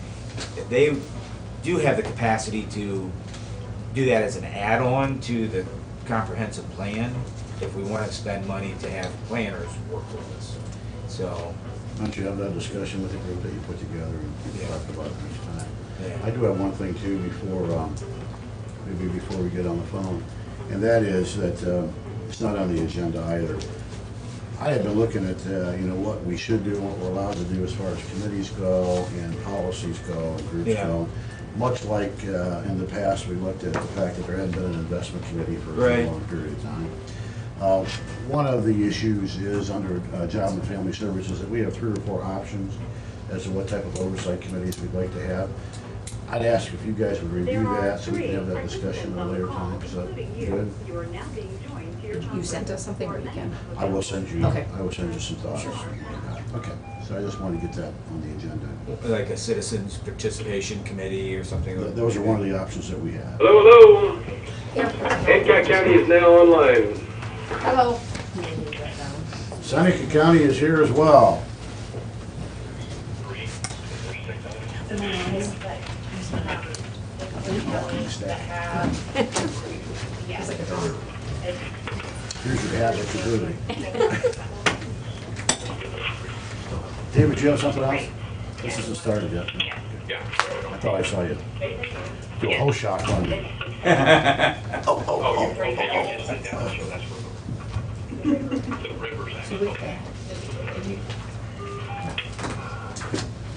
They do have the capacity to do that as an add-on to the comprehensive plan if we want to spend money to have planners work with us. So, Why don't you have that discussion with the group that you put together and Yeah. talk about it next time? yeah. I do have one thing too before, maybe before we get on the phone, and that is that it's not on the agenda either. I have been looking at, what we should do, what we're allowed to do as far as committees go and policies go and groups Yeah. go. Much like in the past, we looked at the fact that there hadn't been an investment committee for a Right. long period of time. One of the issues is under Job and Family Services that we have 3 or 4 options as to what type of oversight committees we'd like to have. I'd ask if you guys would review that so we can have that discussion at a later time. Is that good? You are now being joined to your You sent us something, or you can? I will send you, Okay. I will send you some thoughts. Okay, so I just wanted to get that on the agenda. Like a citizens participation committee or something. like Those are one of the options that we have. Hello, hello. Hancock County is now online. Hello. Seneca County is here as well. Here's your hat, what you're doing. David, you have something else? This isn't started yet. I thought I saw you do a whole shot on me.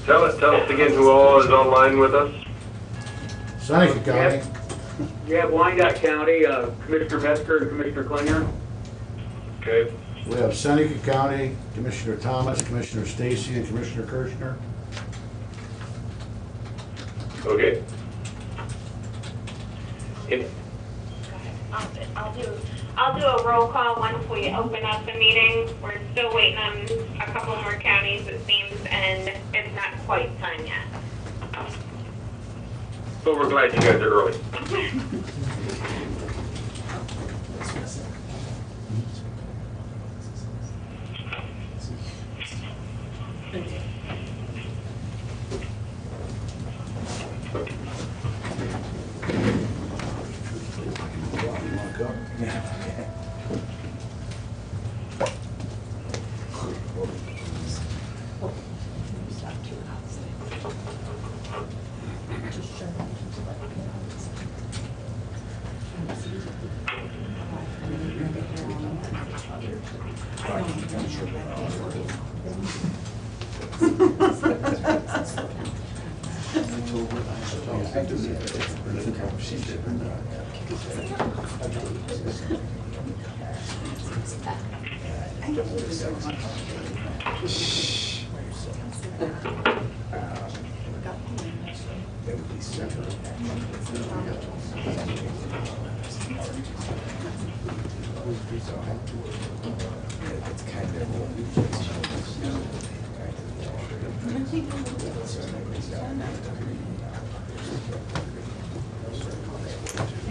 Tell us again who all is online with us. Seneca County. We have Wyandotte County, Commissioner Metzger and Commissioner Klinger. Okay. We have Seneca County, Commissioner Thomas, Commissioner Stacy, and Commissioner Kirchner. Okay. I'll do a roll call once we open up the meeting. We're still waiting on a couple more counties, it seems, and it's not quite time yet. But we're glad you guys are early.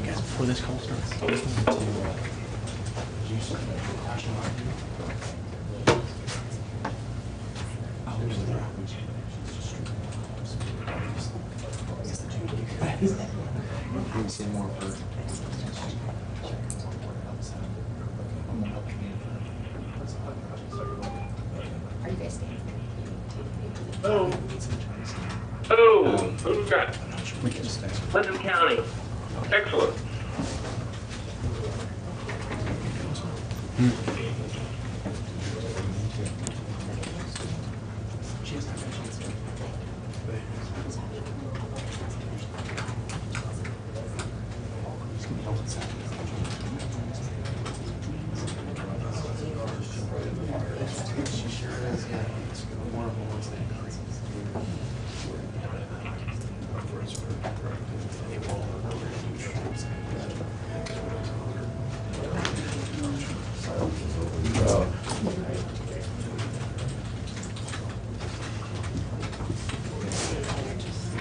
Before this call starts. Are you guys staying? Oh. Oh, who's got? Putnam County. Excellent.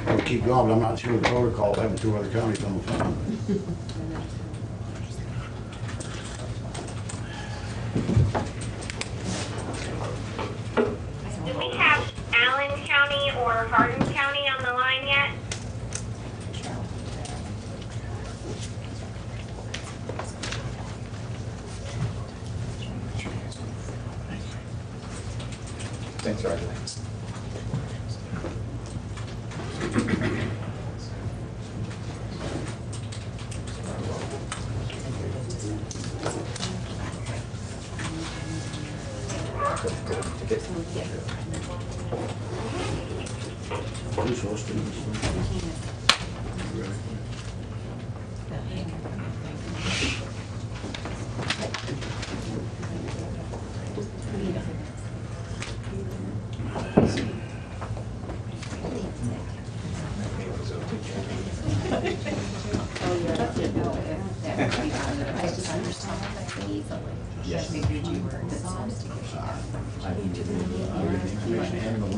I'll keep going, but I'm not sure of the protocol of having 2 other counties on the phone. Do we have Allen County or Hardin County on the line yet? Thanks, Roger. Who's hosting this one?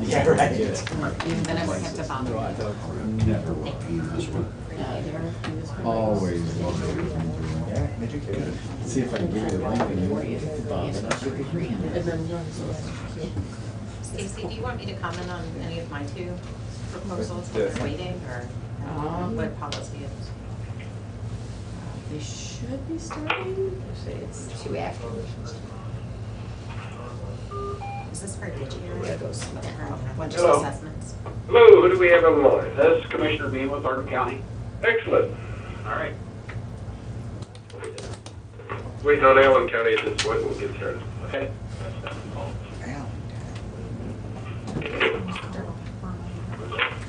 Yeah, right. Then I would have to bond. Always. Yeah, educated. See if I can give you the link and you Stacy, do you want me to comment on any of my two proposals Yeah. while they're waiting, or what policy is? They should be starting. It's too active. Is this for digital? Yeah, those. Bunch Hello. of assessments? Hello, who do we have on the line? This is Commissioner Bean with Hardin County. Excellent. All right. Waiting on Allen County at this point, we'll get started. Okay.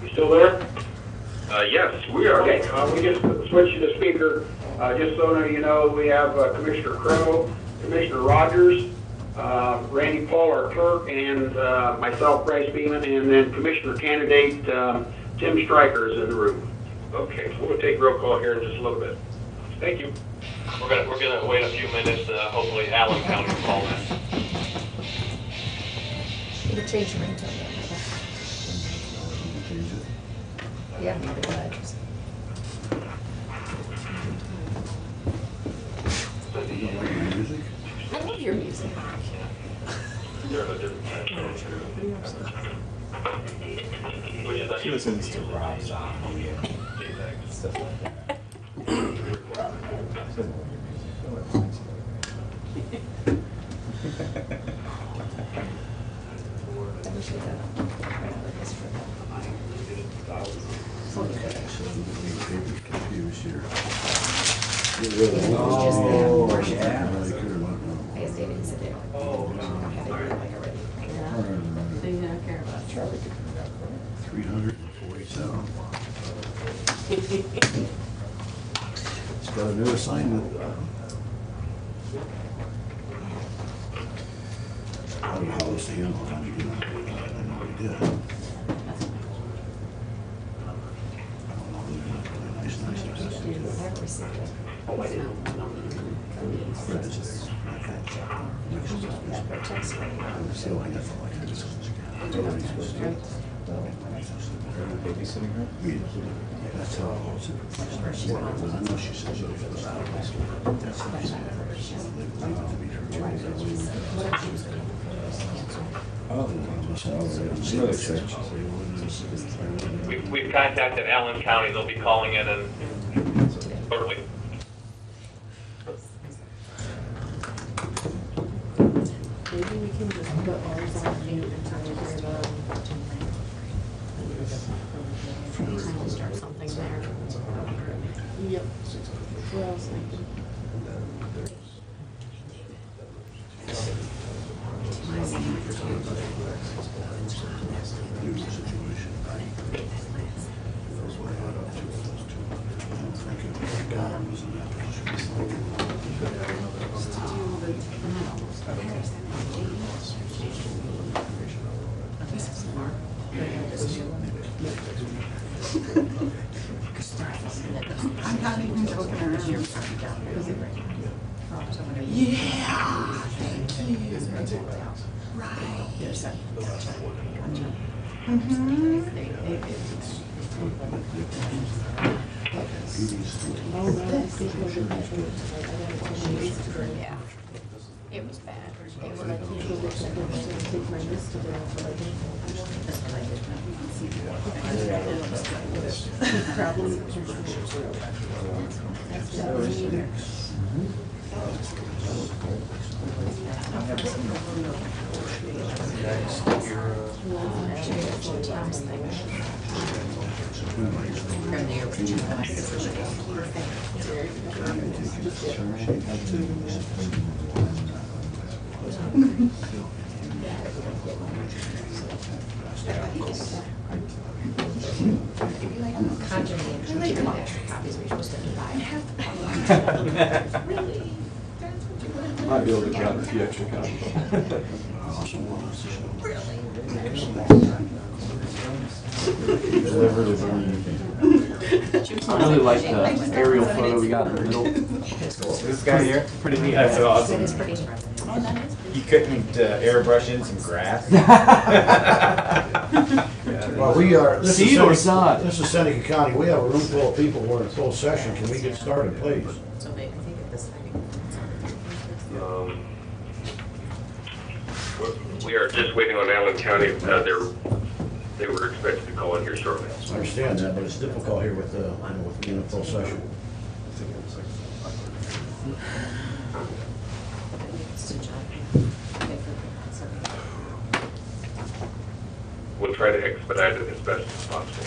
You still there? Yes, we are. Okay, we just switched to the speaker. Just so you know, we have Commissioner Crowe, Commissioner Rogers, Randy Paul, our clerk, and myself, Bryce Beeman, and then Commissioner candidate Tim Stryker is in the room. Okay, we're gonna take roll call here in just a little bit. Thank you. We're gonna wait a few minutes, hopefully Allen County will call in. You change your ringtone. Yeah, maybe that. You don't like your music? I love your music. They're in a different time. She listens to Rob Zombie and stuff like that. I wish we had this for Confused here. It was just that portion. Yeah. Really could have went, I guess they didn't sit there. I don't have it like already. Things I don't care about. Charlie. 347. It's got a new assignment. I don't know how this handle, how we do it. I know we did. I don't know, really nice suggestion. I've received it. What is this? I'm still hanging for like this. Babysitting her? That's how I know she said she was for the school. That's what she said. Leave it to be true. We've contacted Allen County, they'll be calling in and shortly. Maybe we can just put ours on mute until we hear the. Kind of start something there. Yep. What else thinking? I'm not even joking around. Yeah, thank you. Right. Yeah. It was bad. They were like, Might be able to grab a few extra copies. I really like the aerial photo we got in the middle. This guy here? Pretty neat. That's awesome. It is pretty. You couldn't airbrush in some grass? Well, we are, this is Seed or Seneca, sod? this is Seneca County. We have a room full of people. We're in a full session. Can we get started, please? We are just waiting on Allen County. They were expected to call in here shortly. I understand that, but it's difficult here with, with being in a full session. We'll try to expedite it as best as possible.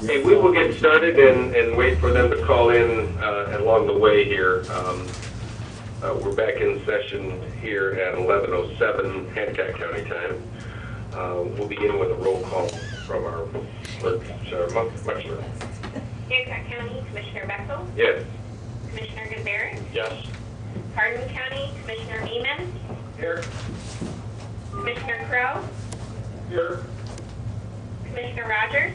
Hey, we will get started and wait for them to call in along the way here. We're back in session here at 11:07 Hancock County time. We'll begin with a roll call from our clerk, much clerk. Hancock County Commissioner Bechtel, Yes. Commissioner Goodberry, Yes. Hardin County Commissioner Beeman, Here. Commissioner Crowe, Here. Commissioner Rogers,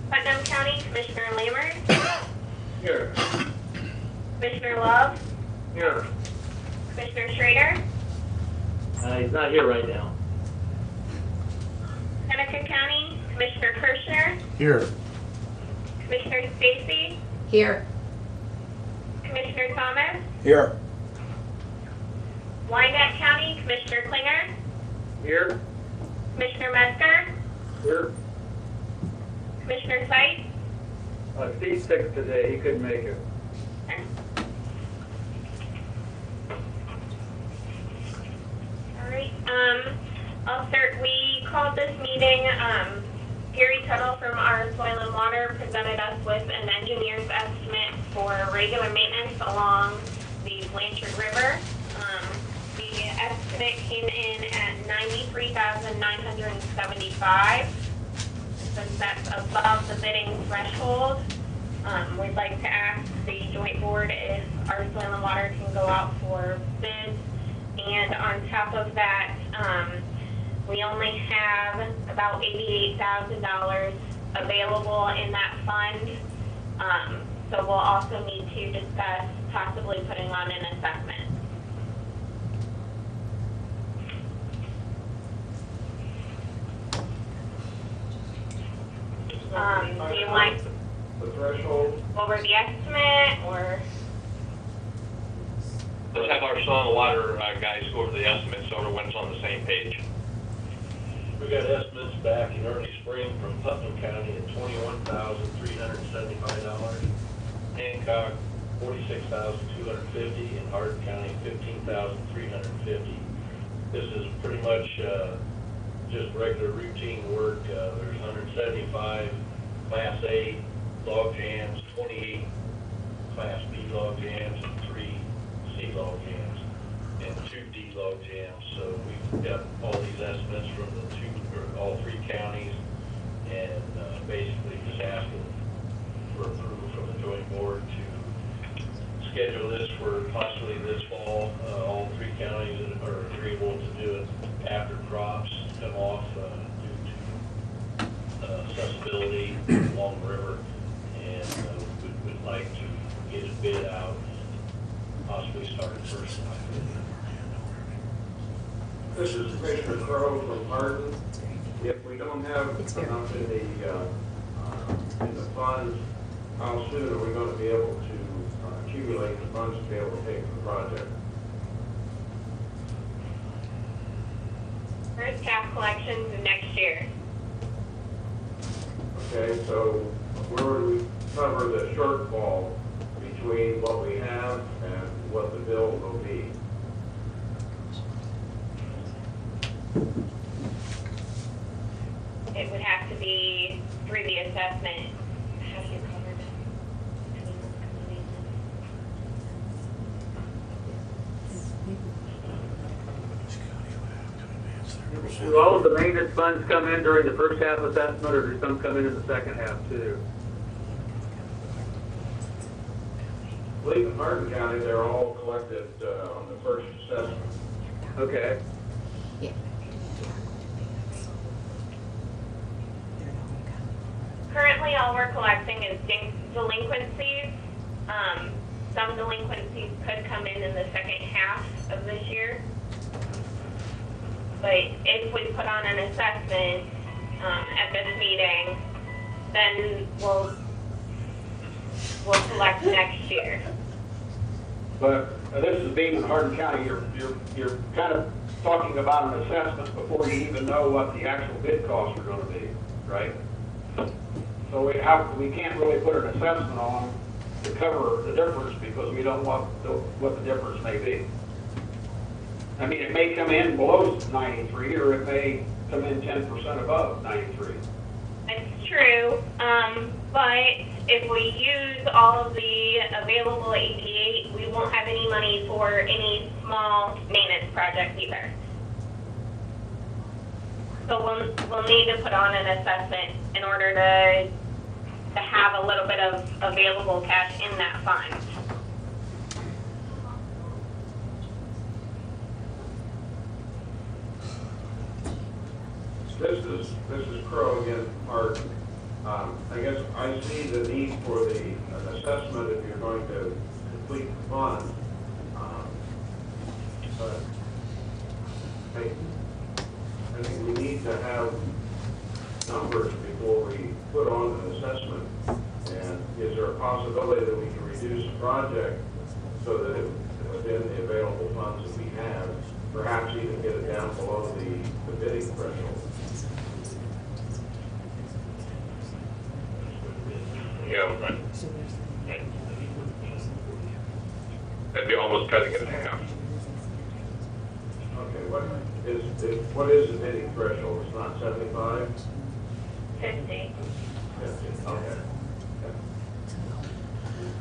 Putnam County Commissioner Lammers, Here. Commissioner Love, Here. Commissioner Schrader, He's not here right now. Seneca County Commissioner Kirschner, Here. Commissioner Stacy, Here. Commissioner Thomas, Here. Wyandotte County Commissioner Klinger, Here. Commissioner Metzger, Here. Commissioner Seitz, Steve's sick today, he couldn't make it. All right, I'll start. We called this meeting, Gary Tuttle from our Soil and Water presented us with an engineer's estimate for regular maintenance along the Blanchard River. The estimate came in at $93,975. Since that's above the bidding threshold, we'd like to ask the joint board if our Soil and Water can go out for bids. And on top of that, we only have about $88,000 available in that fund. So we'll also need to discuss possibly putting on an assessment. Do you want The threshold. over the estimate or? Let's have our soil and water guys go over the estimates so everyone's on the same page. We got estimates back in early spring from Putnam County at $21,375. Hancock, $46,250, and Hardin County, $15,350. This is pretty much just regular routine work. There's 175 Class A log jams, 28 Class B log jams, and 3 C log jams, and 2 D log jams. So we've got all these estimates from all 3 counties, and basically just asking for approval from the joint board to schedule this for possibly this fall. All 3 counties are agreeable to do it after crops come off due to accessibility along the river, and we'd like to get it bid out, possibly start it first. This is Commissioner Crowe from Hardin. If we don't have enough in the fund funds, how soon are we going to be able to accumulate the funds to be able to pay for the project? First half collections of next year. Okay, so where do we cover the shortfall between what we have and what the bill will be? It would have to be through the assessment. How do you cover that? Do all of the maintenance funds come in during the first half assessment, or do some come in the second half too? I believe in Martin County, they're all collected on the first assessment. Okay. Currently, all we're collecting is delinquencies. Some delinquencies could come in the second half of this year. But if we put on an assessment at this meeting, then we'll collect next year. But this is being in Hardin County, you're kind of talking about an assessment before you even know what the actual bid costs are going to be, right? So we can't really put an assessment on to cover the difference because we don't know what the difference may be. I mean, it may come in below 93, or it may come in 10% above 93. It's true, but if we use all of the available 88, we won't have any money for any small maintenance projects either. So we'll need to put on an assessment in order to have a little bit of available cash in that fund. This is Crow again, Mark. I guess I see the need for an assessment if you're going to complete the fund. But I think we need to have numbers before we put on an assessment. And is there a possibility that we can reduce the project so that within the available funds that we have, perhaps even get it down below the bidding threshold? Yeah, right. That'd be almost cutting it in half. Okay, what is the bidding threshold? It's not 75? 50. 50, okay.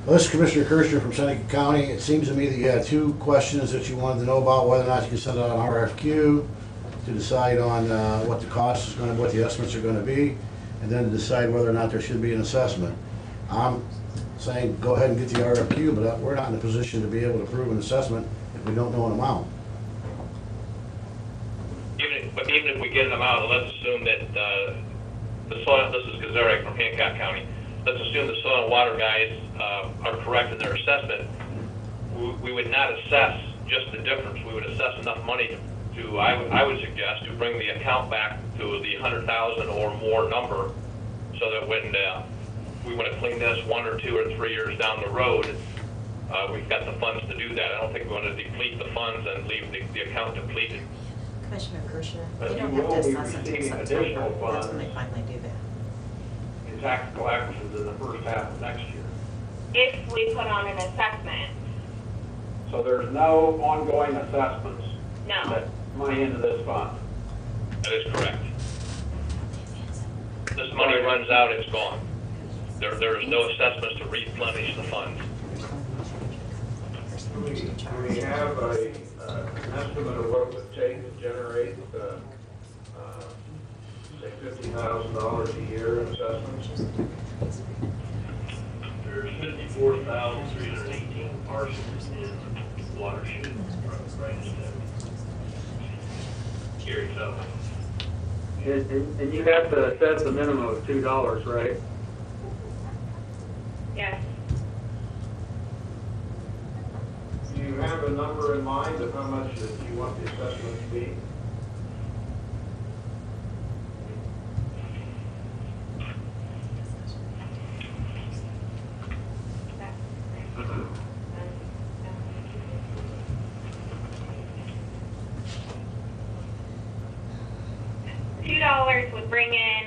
Well, this is Commissioner Kirschner from Seneca County. It seems to me that you had two questions that you wanted to know about, whether or not you can send out an RFQ to decide on what the cost is going to, what the estimates are going to be, and then to decide whether or not there should be an assessment. I'm saying go ahead and get the RFQ, but we're not in a position to be able to approve an assessment if we don't know an amount. Even if we get an amount, let's assume that the soil, this is Gazarek from Hancock County, let's assume the soil and water guys are correct in their assessment. We would not assess just the difference. We would assess enough money to I would suggest, to bring the account back to the 100,000 or more number, so that when we want to clean this 1 or 2 or 3 years down the road, we've got the funds to do that. I don't think we want to deplete the funds and leave the account depleted. Commissioner Kirschner, But they don't you have will to be assess until receiving September. additional That's when funds. they finally do that. In tax collections in the first half of next year. If we put on an assessment, So there's no ongoing assessments no. that money into this fund. That is correct. This money runs out, it's gone. There is no assessments to replenish the funds. Do we have an estimate of what it would take to generate, say, $50,000 a year in assessments? There's 54,318 parcels in watershed right now. Gary, so. And you have to assess a minimum of $2, right? Yes. Do you have a number in mind of how much that you want the assessment to be? bring in,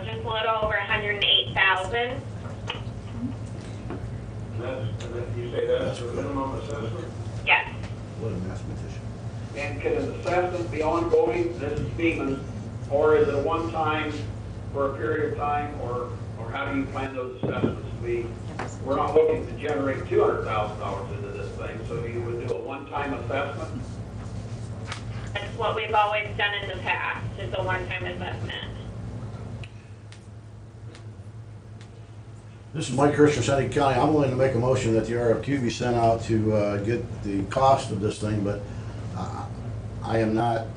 just a little over 108,000. You say that's a minimum assessment? Yes. What a mathematician. And can an assessment be ongoing, this is Beeman, or is it a one-time for a period of time, or how do you plan those assessments to be? We're not looking to generate $200,000 into this thing, so you would do a one-time assessment? That's what we've always done in the past, is a one-time assessment. This is Mike Kirschner, Seneca County. I'm willing to make a motion that the RFQ be sent out to get the cost of this thing, but I am not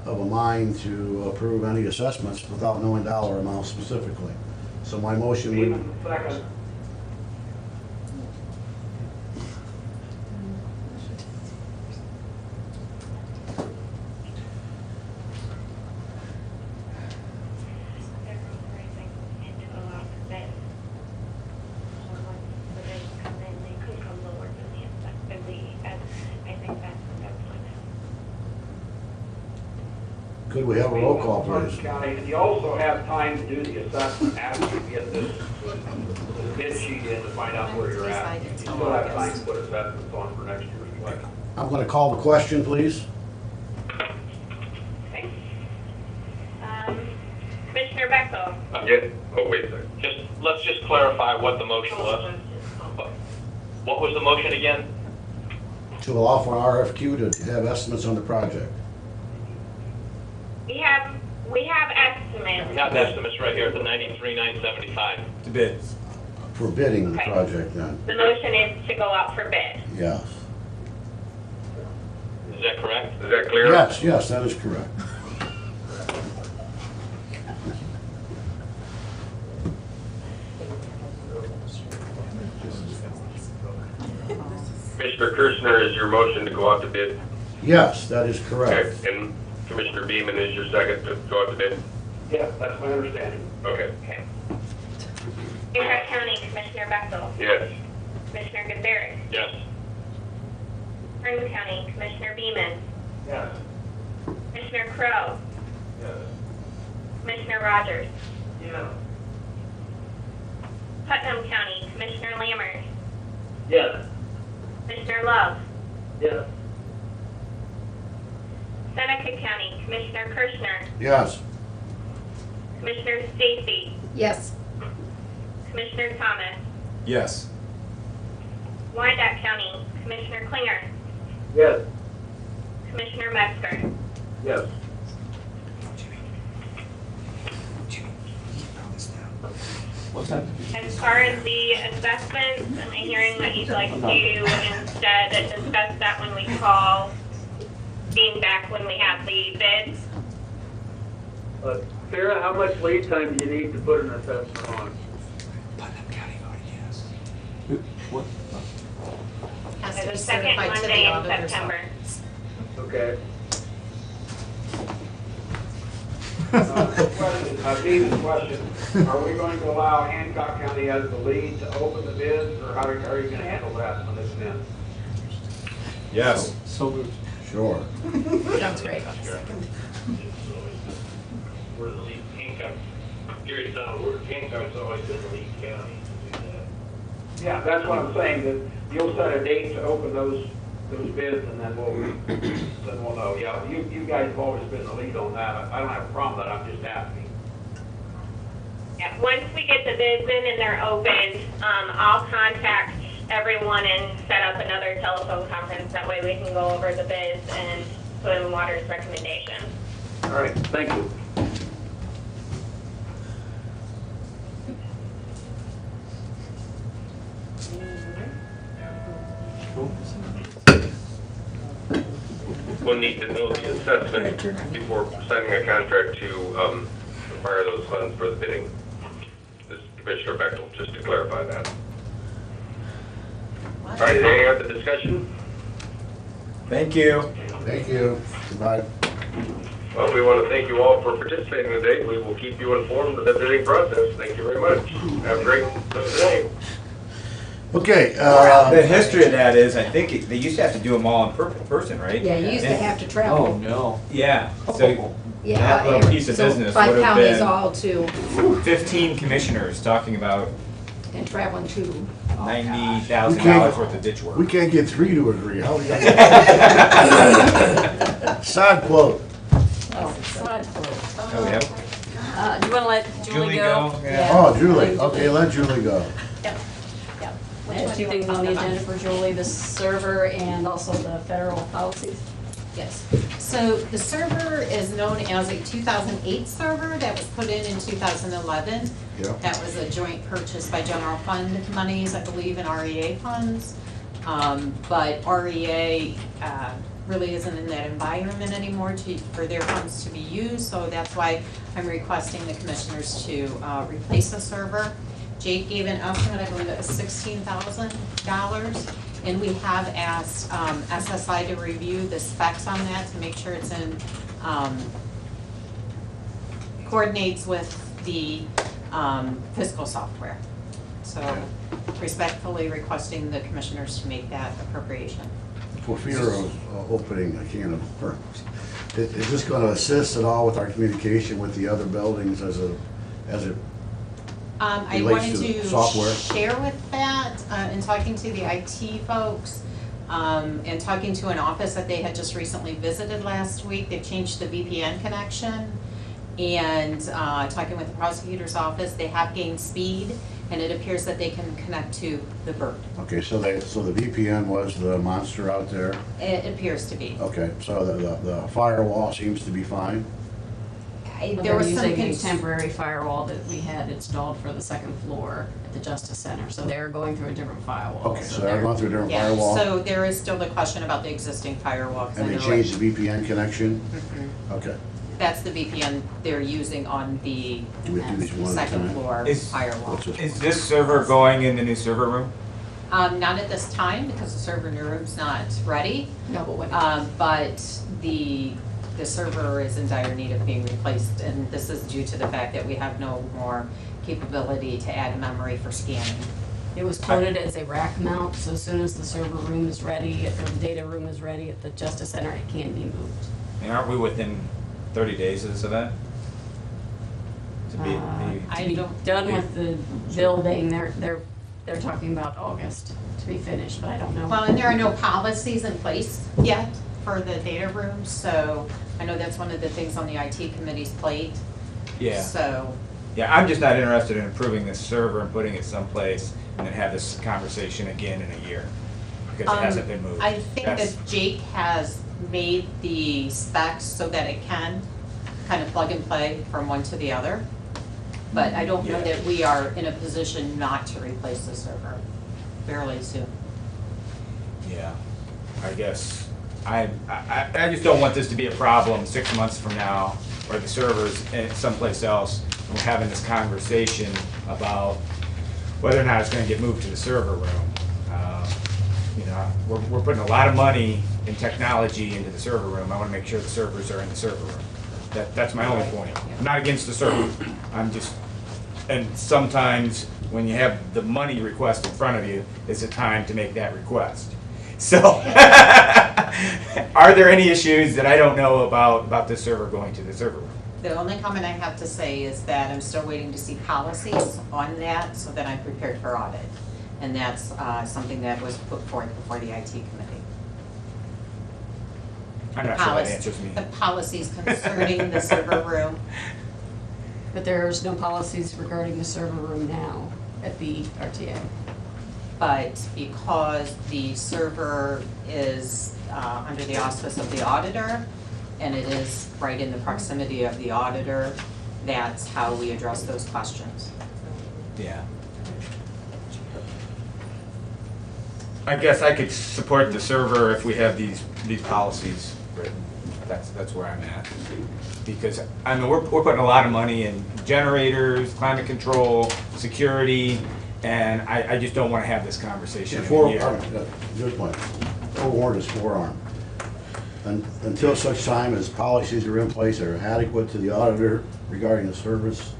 of a mind to approve any assessments without knowing dollar amounts specifically. So my motion would... Beeman, second. They're authorizing it to go out for bid. So once the bids come in, they could come lower than the I think that's their plan. Could we have a roll call, please? County, and you also have time to do the assessment after you get this bid sheet in to find out where you're at. You still have time to put assessments on for next year's collection. I'm going to call the question, please. Okay. Commissioner Bexel? Wait a second. Let's just clarify what the motion was. What was the motion again? To allow for an RFQ to have estimates on the project. We have estimates. We have estimates right here at the 93,975. To bid. For bidding the Okay. project then, The motion is to go out for bid. yes. Is that correct? Is that clear? Yes, that is correct. Commissioner Kirschner, is your motion to go out to bid? Yes, that is correct. Okay, and Commissioner Beeman is your second to go out to bid? Yeah, that's my understanding. Okay. Okay. Hancock County, Commissioner Bexel? Yes. Commissioner Gutierrez? Yes. Kern County, Commissioner Beeman? Yes. Commissioner Crowe? Yes. Commissioner Rogers? Yeah. Putnam County, Commissioner Lammers? Yes. Commissioner Love? Yes. Seneca County, Commissioner Kirschner? Yes. Commissioner Stacy? Yes. Commissioner Thomas? Yes. Wyandotte County, Commissioner Klinger? Yes. Commissioner Metzger? Yes. What's that? As far as the assessments, am I hearing that you'd like to instead discuss that when we call, being back when we have the bids? Sarah, how much lead time do you need to put an assessment on? What? The second Monday in September. Okay. Steve's question, are we going to allow Hancock County as the lead to open the bids, or how are you going to handle that when it's in? Yes. So moved. Sure. Sounds great. We're the lead Hancock. Gary's not, Hancock's always been the lead county to do that. Yeah, that's what I'm saying, that you'll set a date to open those bids, and then we'll know. Yeah, you guys have always been the lead on that. I don't have a problem with that, I'm just asking. Yeah, once we get the bids in and they're open, I'll contact everyone and set up another telephone conference. That way we can go over the bids and Soil and Water's recommendations. All right, thank you. We'll need to know the assessment before signing a contract to acquire those funds for the bidding. This is Commissioner Bechtel, just to clarify that. All right, any other discussion? Thank you. Thank you. Goodbye. Well, we want to thank you all for participating today. We will keep you informed of the bidding process. Thank you very much. Have a great day. Okay. The history of that is, I think they used to have to do them all in person, right? Yeah, you used to have to travel. Oh, no. Yeah, so Yeah, That little piece of so business 5 would have counties been all to, 15 commissioners talking about and traveling to. Oh, $90,000 worth of ditch work. We can't get 3 to agree. How we got? Side quote. Oh, side quote. Oh, yeah. Do you want to let Julie go? Yeah. Oh, Julie, okay, let Julie go. Yep, yep. I have 2 things on the agenda for Julie, the server and also the federal policies. Yes. So the server is known as a 2008 server that was put in 2011. Yeah. That was a joint purchase by general fund monies, I believe, and REA funds. But REA really isn't in that environment anymore for their funds to be used, so that's why I'm requesting the commissioners to replace the server. Jake gave an estimate, I believe it was $16,000, and we have asked SSI to review the specs on that to make sure it's in, coordinates with the fiscal software. So respectfully requesting the commissioners to make that appropriation. For fear of opening a can of worms, is this going to assist at all with our communication with the other buildings as it I relates wanted to to software? share with that, in talking to the IT folks, and talking to an office that they had just recently visited last week. They've changed the VPN connection, and talking with the prosecutor's office, they have gained speed, and it appears that they can connect to the BERT. Okay, so the VPN was the monster out there? It appears to be. Okay, so the firewall seems to be fine? There was some using a temporary firewall that we had installed for the 2nd floor at the Justice Center, so they're going through a different firewall. Okay, so they're going through a different firewall? So there is still the question about the existing firewall. 'Cause I And they know changed the VPN connection? Mhm. Okay. That's the VPN they're using on the Do we do these one at a 2nd time? floor Is- firewall. Is this server going in the new server room? Not at this time, because the server in your room's not ready. No, but when? But the server is in dire need of being replaced, and this is due to the fact that we have no more capability to add memory for scanning. It was quoted as a rack mount, so as soon as the server room is ready, if the data room is ready at the Justice Center, it can be moved. And aren't we within 30 days of this event? To be To be done with the building, they're talking about August to be finished, but I don't know. Well, and there are no policies in place yet for the data rooms, so I know that's one of the things on the IT committee's plate. Yeah. So, Yeah, I'm just not interested in improving this server and putting it someplace and then have this conversation again in a year because it hasn't been moved. I think That's- that Jake has made the specs so that it can kind of plug and play from one to the other. But I don't know Yeah. that we are in a position not to replace the server fairly soon. Yeah, I guess, I just don't want this to be a problem 6 months from now, where the server's someplace else, and we're having this conversation about whether or not it's gonna get moved to the server room. You know, we're putting a lot of money in technology into the server room. I wanna make sure the servers are in the server room. That's my only point. I'm not against the server, I'm just, and sometimes when you have the money request in front of you, it's a time to make that request. So, are there any issues that I don't know about this server going to the server room? The only comment I have to say is that I'm still waiting to see policies on that so that I'm prepared for audit. And that's something that was put forth before the IT committee. I'm not sure that answers me. The policies concerning the server room. But there's no policies regarding the server room now at the RTA. But because the server is under the auspice of the auditor, and it is right in the proximity of the auditor, that's how we address those questions. Yeah. I guess I could support the server if we have these policies written. That's where I'm at. Because, I mean, we're putting a lot of money in generators, climate control, security, and I just don't want to have this conversation in a year. Good point. Forewarned is forearmed. Until such time as policies are in place that are adequate to the auditor regarding the service,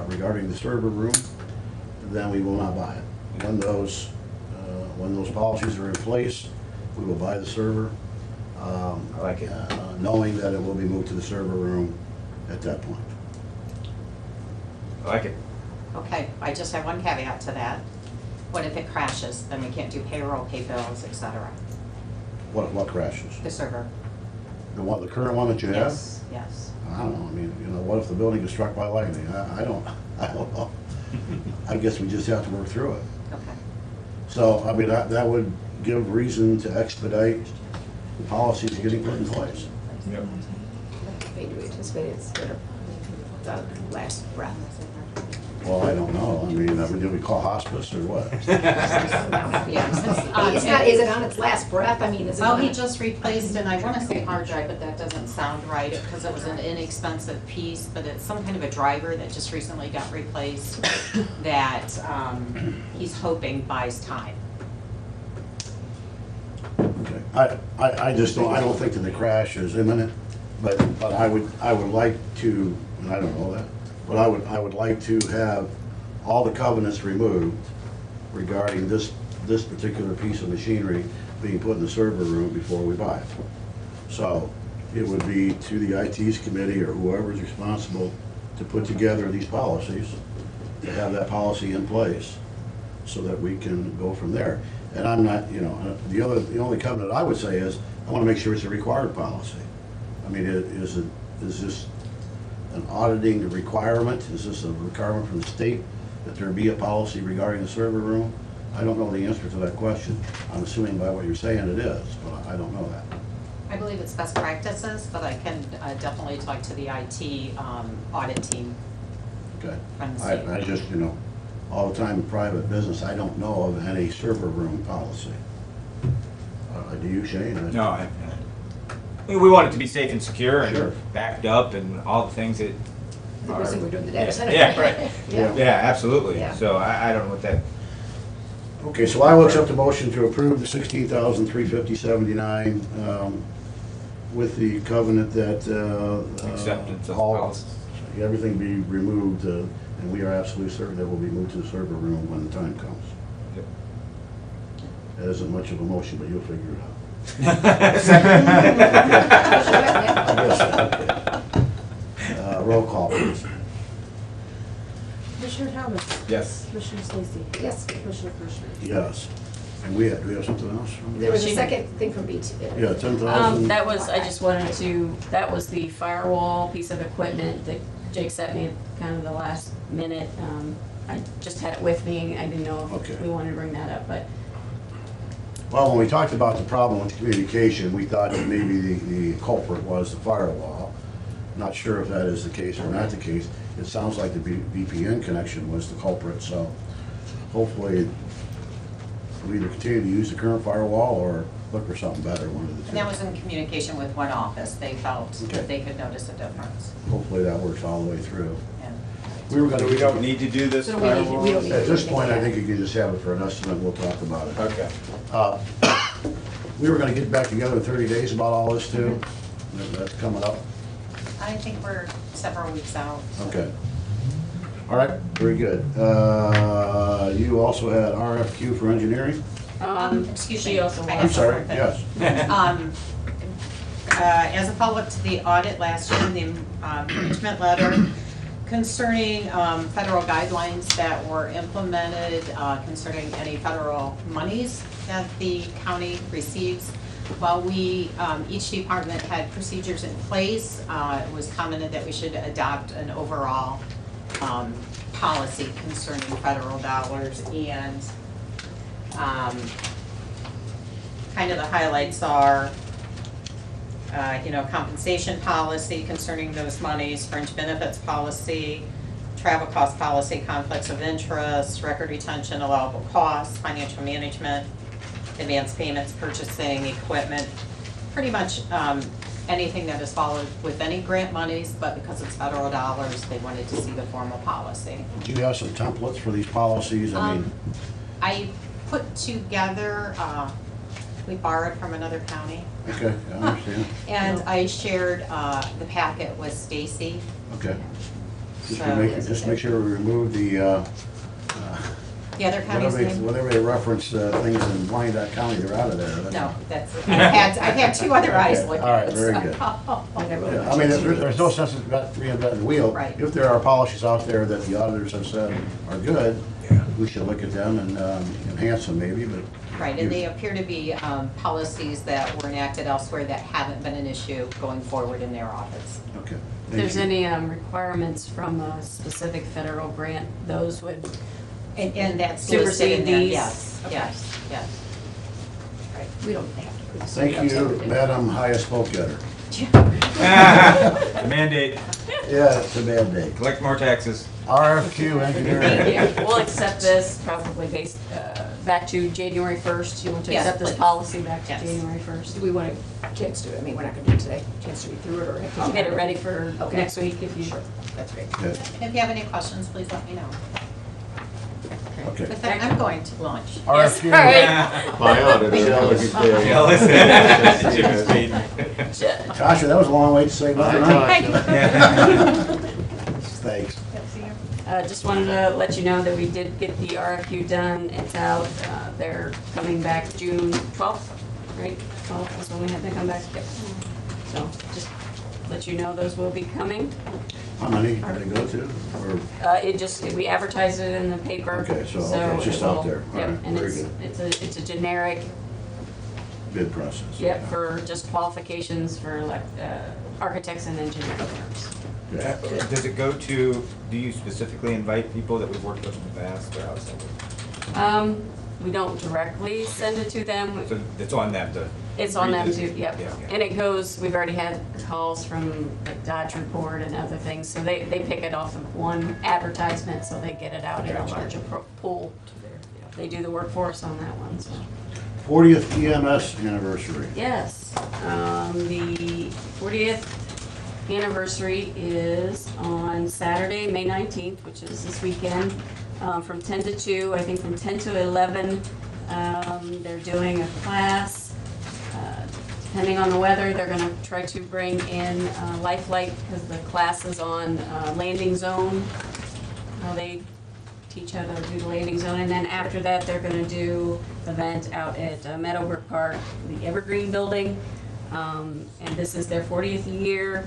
regarding the server room, then we will not buy it. When those policies are in place, we will buy the server. I like it. Knowing that it will be moved to the server room at that point. I like it. Okay, I just have one caveat to that. What if it crashes? Then we can't do payroll, pay bills, et cetera. What crashes? The server. The current one that you have? Yes, yes. I don't know, I mean, what if the building is struck by lightning? I don't know. I guess we just have to work through it. Okay. So, I mean, that would give reason to expedite the policies getting put in place. Yep. Maybe we anticipate it's gonna, the last breath. Well, I don't know, I mean, do we call hospice or what? Yeah. It's not, is it on its last breath? I mean, is it Well, on he it? just replaced, and I want to say hard drive, but that doesn't sound right, because it was an inexpensive piece, but it's some kind of a driver that just recently got replaced that he's hoping buys time. Okay. I just don't, I don't think that the crash is imminent, but I would like to, and I don't know that, but I would like to have all the covenants removed regarding this particular piece of machinery being put in the server room before we buy it. So it would be to the IT's committee or whoever's responsible to put together these policies, to have that policy in place so that we can go from there. And I'm not, the only covenant I would say is, I want to make sure it's a required policy. I mean, is this an auditing requirement? Is this a requirement from the state that there be a policy regarding the server room? I don't know the answer to that question. I'm assuming by what you're saying it is, but I don't know that. I believe it's best practices, but I can definitely talk to the IT audit team. Okay. From the state. I just, all the time in private business, I don't know of any server room policy. Do you, Shane? No, we want it to be safe and secure Sure. and backed up and all the things that The are. reason we're doing the data Yeah, center. yeah, right. Yeah. Yeah, absolutely. Yeah. So I don't know what that, Okay, so I will accept the motion to approve the $16,350.79 with the covenant that Acceptance of all, policy. everything be removed, and we are absolutely certain that will be moved to the server room when the time comes. Yep. That isn't much of a motion, but you'll figure it out. Roll call, please. Commissioner Thomas? Yes. Commissioner Stacy? Yes. Commissioner Kirschner? Yes. And do we have something else? There was a second thing from BT. Yeah, 10,000. That was, I just wanted to, that was the firewall piece of equipment that Jake sent me kind of the last minute. I just had it with me, I didn't know Okay. if we wanted to bring that up, but Well, when we talked about the problem with communication, we thought that maybe the culprit was the firewall. Not sure if that is the case or not the case. It sounds like the VPN connection was the culprit, so hopefully we either continue to use the current firewall or look for something better, one of the And two. that was in communication with one office. They felt Okay. that they could notice a difference. Hopefully that works all the way through. And We were So gonna. we don't need to do this So we don't firewall? need to At this do point, I anything think you can just have it for an estimate, we'll talk about it. Okay. We were gonna get back together in 30 days about all this too. That's coming up. I think we're several weeks out. Okay. All right, very good. You also had RFQ for engineering? Excuse she me. also I wants- have I'm sorry, one thing. yes. As a follow-up to the audit last year, the management letter concerning federal guidelines that were implemented concerning any federal monies that the county receives. While we, each department had procedures in place, it was commented that we should adopt an overall policy concerning federal dollars, and kind of the highlights are compensation policy concerning those monies, fringe benefits policy, travel cost policy, conflicts of interest, record retention, allowable costs, financial management, advance payments, purchasing, equipment, pretty much anything that is followed with any grant monies, but because it's federal dollars, they wanted to see the formal policy. Do you have some templates for these policies? I mean, I put together, we borrowed from another county. okay, I understand. And I shared the packet with Stacy. Okay. So- Just make sure we remove the The other county's name? Whenever they reference things in Wyandotte County, they're out of there. No, that's, I've had two other eyes look All right, at it. very so- good. Whatever. Yeah, I mean, there's no sense in reinventing the wheel. Right. If there are policies out there that the auditors have said are good, we should look at them and enhance them maybe, but. Right, and they appear to be policies that were enacted elsewhere that haven't been an issue going forward in their office. Okay. If there's any requirements from a specific federal grant, those would And that's listed supersede in there, these. yes, Okay. yes. Right, we don't have to. do this. Thank you, Madam Highest Vote Getter. The mandate, Yeah, it's a bad day. collect more taxes. RFQ engineering. Yeah, we'll accept this probably based, back to January 1st. You want to Yes, accept this please. policy back to Yes. January 1st? Do we want a chance to, I mean, we're not gonna do it today, chance to read through it, or? I'll get it ready for Okay. next week if you. Sure, that's great. Okay. If you have any questions, please let me know. Okay. But then I'm going to lunch. Yes, RFQ. all right. My auditor, Jealous. Yeah, listen. Jim is beating. Tasha, that was a long way to say nothing. huh? Thanks. Just wanted to let you know that we did get the RFQ done. It's out. They're coming back June 12th, right? 12th is when we have to come back. Yep. So just let you know those will be coming. How many are they go to? Or, We advertised it in the paper. Okay, so, okay, it's just it out will- there. All Yep, right, and very it's a generic, bid process. yep, for just qualifications for architects and engineering firms. Does it go to, do you specifically invite people that we've worked with in the past, or how's that work? We don't directly send it to them. So it's on them to. It's on them revisit. too, yep. Yeah, yeah. And it goes, we've already had calls from like Dodge Report and other things, so they pick it off of one advertisement, so they get it out in a Gotcha. larger pool. They do the work for us on that one, so. 40th EMS anniversary. Yes, the 40th anniversary is on Saturday, May 19th, which is this weekend, from 10 to 2, I think from 10 to 11. They're doing a class. Depending on the weather, they're gonna try to bring in Lifelike, because the class is on landing zone, how they teach how to do the landing zone, and then after that, they're gonna do an event out at Meadowbrook Park, the Evergreen Building. And this is their 40th year,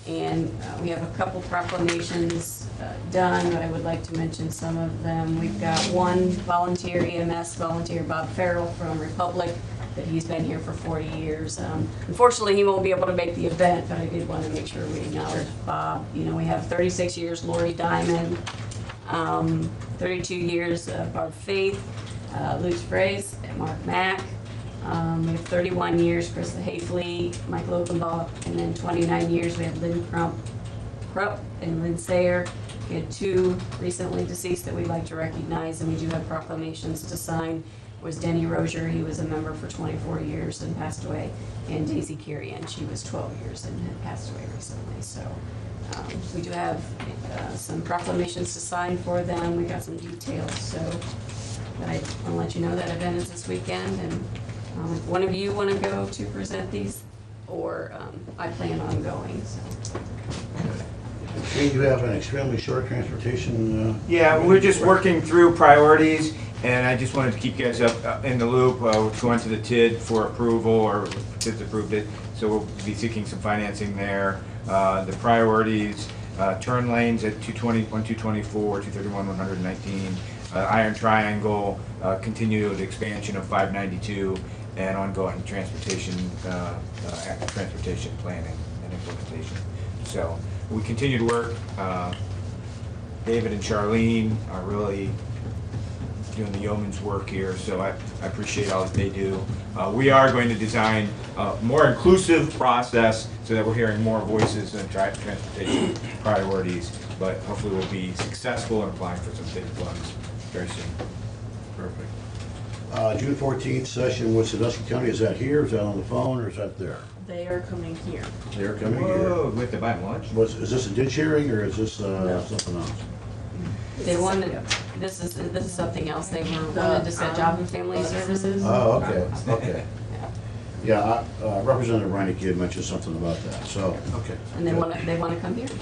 and we have a couple proclamations done, but I would like to mention some of them. We've got one volunteer, EMS volunteer, Bob Farrell from Republic, that he's been here for 40 years. Unfortunately, he won't be able to make the event, but I did want to make sure we acknowledge Bob. You know, we have 36 years Lori Diamond, 32 years Barb Faith, Luke Sprays, Mark Mack. We have 31 years Krista Hafley, Mike Lovenbaugh, and then 29 years we have Lynn Krupp and Lynn Sayer. We had two recently deceased that we'd like to recognize, and we do have proclamations to sign. Was Denny Rozier, he was a member for 24 years and passed away, and Daisy Kirian, she was 12 years and had passed away recently. So we do have some proclamations to sign for them. We got some details, so but I want to let you know that event is this weekend, and if one of you want to go to present these, or I plan on going, so. Okay, you have an extremely short transportation. Yeah, we're just working through priorities, and I just wanted to keep you guys up in the loop. We're going to the TID for approval, or TID's approved it, so we'll be seeking some financing there. The priorities, turn lanes at 220, 224, 231, 119, Iron Triangle, continued expansion of 592, and ongoing transportation, transportation planning and implementation. So we continue to work. David and Charlene are really doing the yeoman's work here, so I appreciate all that they do. We are going to design a more inclusive process so that we're hearing more voices and transportation priorities, but hopefully we'll be successful in applying for some big funds very soon. Perfect. June 14th session with Sandusky County, is that here, is that on the phone, or is that there? They are coming here. They're coming Whoa, here. we have to buy lunch? Is this a ditch hearing, or is this No. something else? They wanted, this is something else. They were wanted to set Job and Family Services. Oh, okay, okay. Yeah, Representative Reinicke had mentioned something about that, so, okay. And they want to come here. So.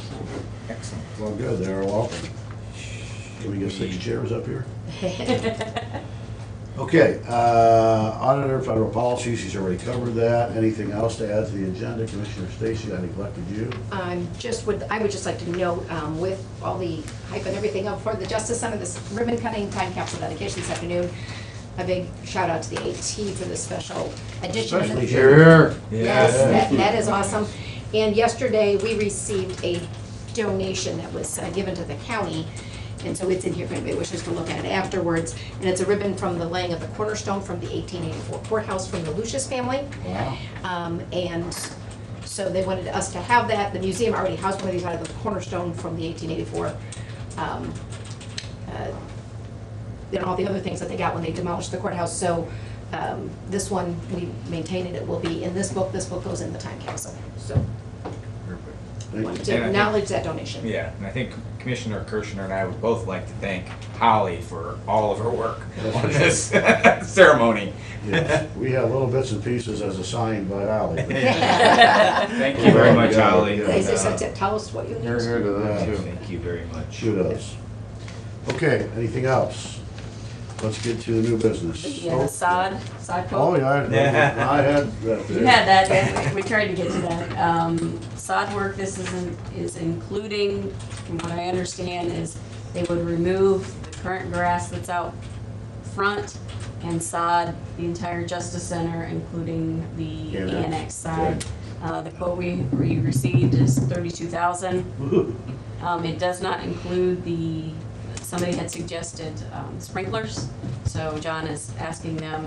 Excellent. Well, good, they're welcome. Can we get 6 chairs up here? Okay, Auditor, Federal Policy, she's already covered that. Anything else to add to the agenda? Commissioner Stacy, I neglected you. I would just like to note, with all the hype and everything up for the Justice Center, this ribbon cutting time capsule dedication this afternoon, a big shout out to the AT for the special edition. Especially here. Yes, that is awesome. And yesterday, we received a donation that was given to the county, and so it's in here if anybody wishes to look at it afterwards. And it's a ribbon from the laying of the cornerstone from the 1884 courthouse from the Lucius family. Wow. And so they wanted us to have that. The museum already housed one of these out of the cornerstone from the 1884. And all the other things that they got when they demolished the courthouse. So this one, we maintain it. It will be in this book. This book goes in the time capsule. So wanted to acknowledge that donation. Yeah, and I think Commissioner Kirshner and I would both like to thank Holly for all of her work on this ceremony. Yes, we have little bits and pieces as assigned by Holly. Thank you very much, Holly. They said to tell us what you need. Here to that too. Thank you very much. Kudos. Okay, anything else? Let's get to the new business. Yeah, sod Oh, quote. yeah, I had that there. You had that, yeah, we tried to get to that. Sod work, this is including, from what I understand, is they would remove the current grass that's out front and sod the entire Justice Center, including the Annex. annex side. The quote we received is $32,000. It does not include somebody had suggested sprinklers, so John is asking them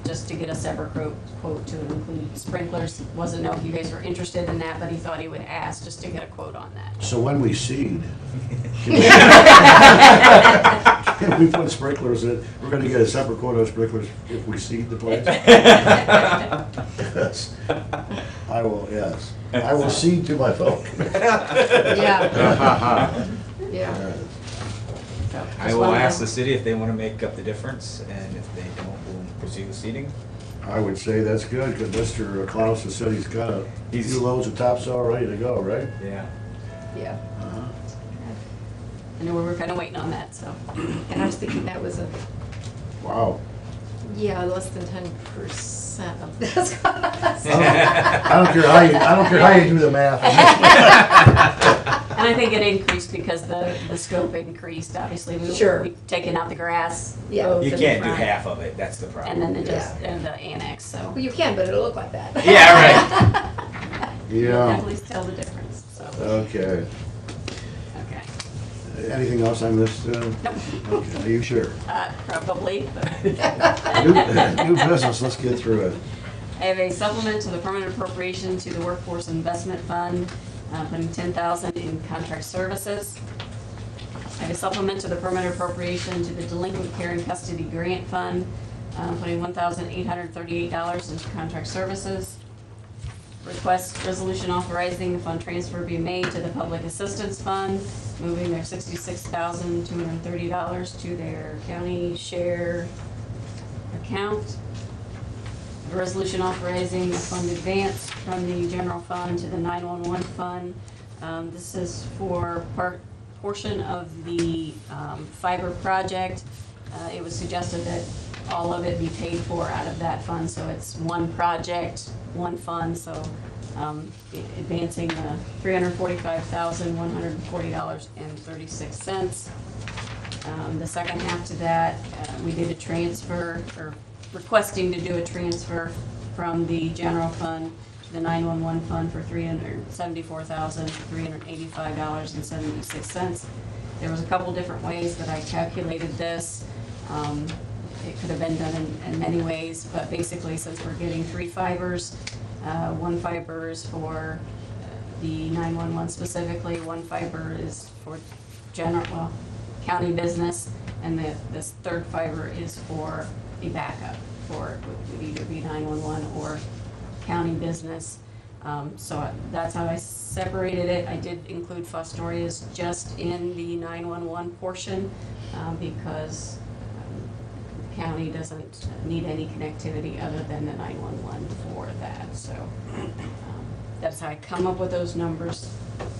just to get a separate quote to include sprinklers. Wasn't know if you guys were interested in that, but he thought he would ask just to get a quote on that. So when we seed, can we put sprinklers in? We're gonna get a separate quota of sprinklers if we seed the place? Yes. I will, yes. I will seed to my folk. Yeah. Yeah. So, I just will wanted to- ask the city if they want to make up the difference, and if they don't, we'll proceed with seating. I would say that's good, because Mr. Klaus has said he's got a few loads of topsoil ready to go, right? Yeah. Yeah. I know we were kind of waiting on that, so. And I was thinking that was Wow. less than 10% of this cost. I don't care how you do the math. And I think it increased because the scope increased, obviously. Sure. We've taken out the grass. Yeah. both You in can't the do front, half of it, that's the problem. And then and the annex, so. Well, you can, but it'll look like that. Yeah, right. You can Yeah, definitely tell the difference, so. okay. Okay. Anything else I missed? Nope. Okay, are you sure? Probably, but. New business, let's get through it. I have a supplement to the permanent appropriation to the Workforce Investment Fund, putting $10,000 in contract services. I have a supplement to the permanent appropriation to the Delinquent Care and Custody Grant Fund, putting $1,838 into contract services. Request resolution authorizing the fund transfer be made to the Public Assistance Fund, moving their $66,230 to their county share account. A resolution authorizing the fund advance from the general fund to the 911 fund. This is for portion of the fiber project. It was suggested that all of it be paid for out of that fund, so it's one project, one fund, so advancing the $345,140.36. The second half to that, we did a transfer, or requesting to do a transfer from the general fund to the 911 fund for $374,385.76. There was a couple different ways that I calculated this. It could have been done in many ways, but basically, since we're getting 3 fibers, one fiber is for the 911 specifically, one fiber is for county business, and this third fiber is for the backup, for it would either be 911 or county business. So that's how I separated it. I did include Fostoria's just in the 911 portion because county doesn't need any connectivity other than the 911 for that. So that's how I come up with those numbers.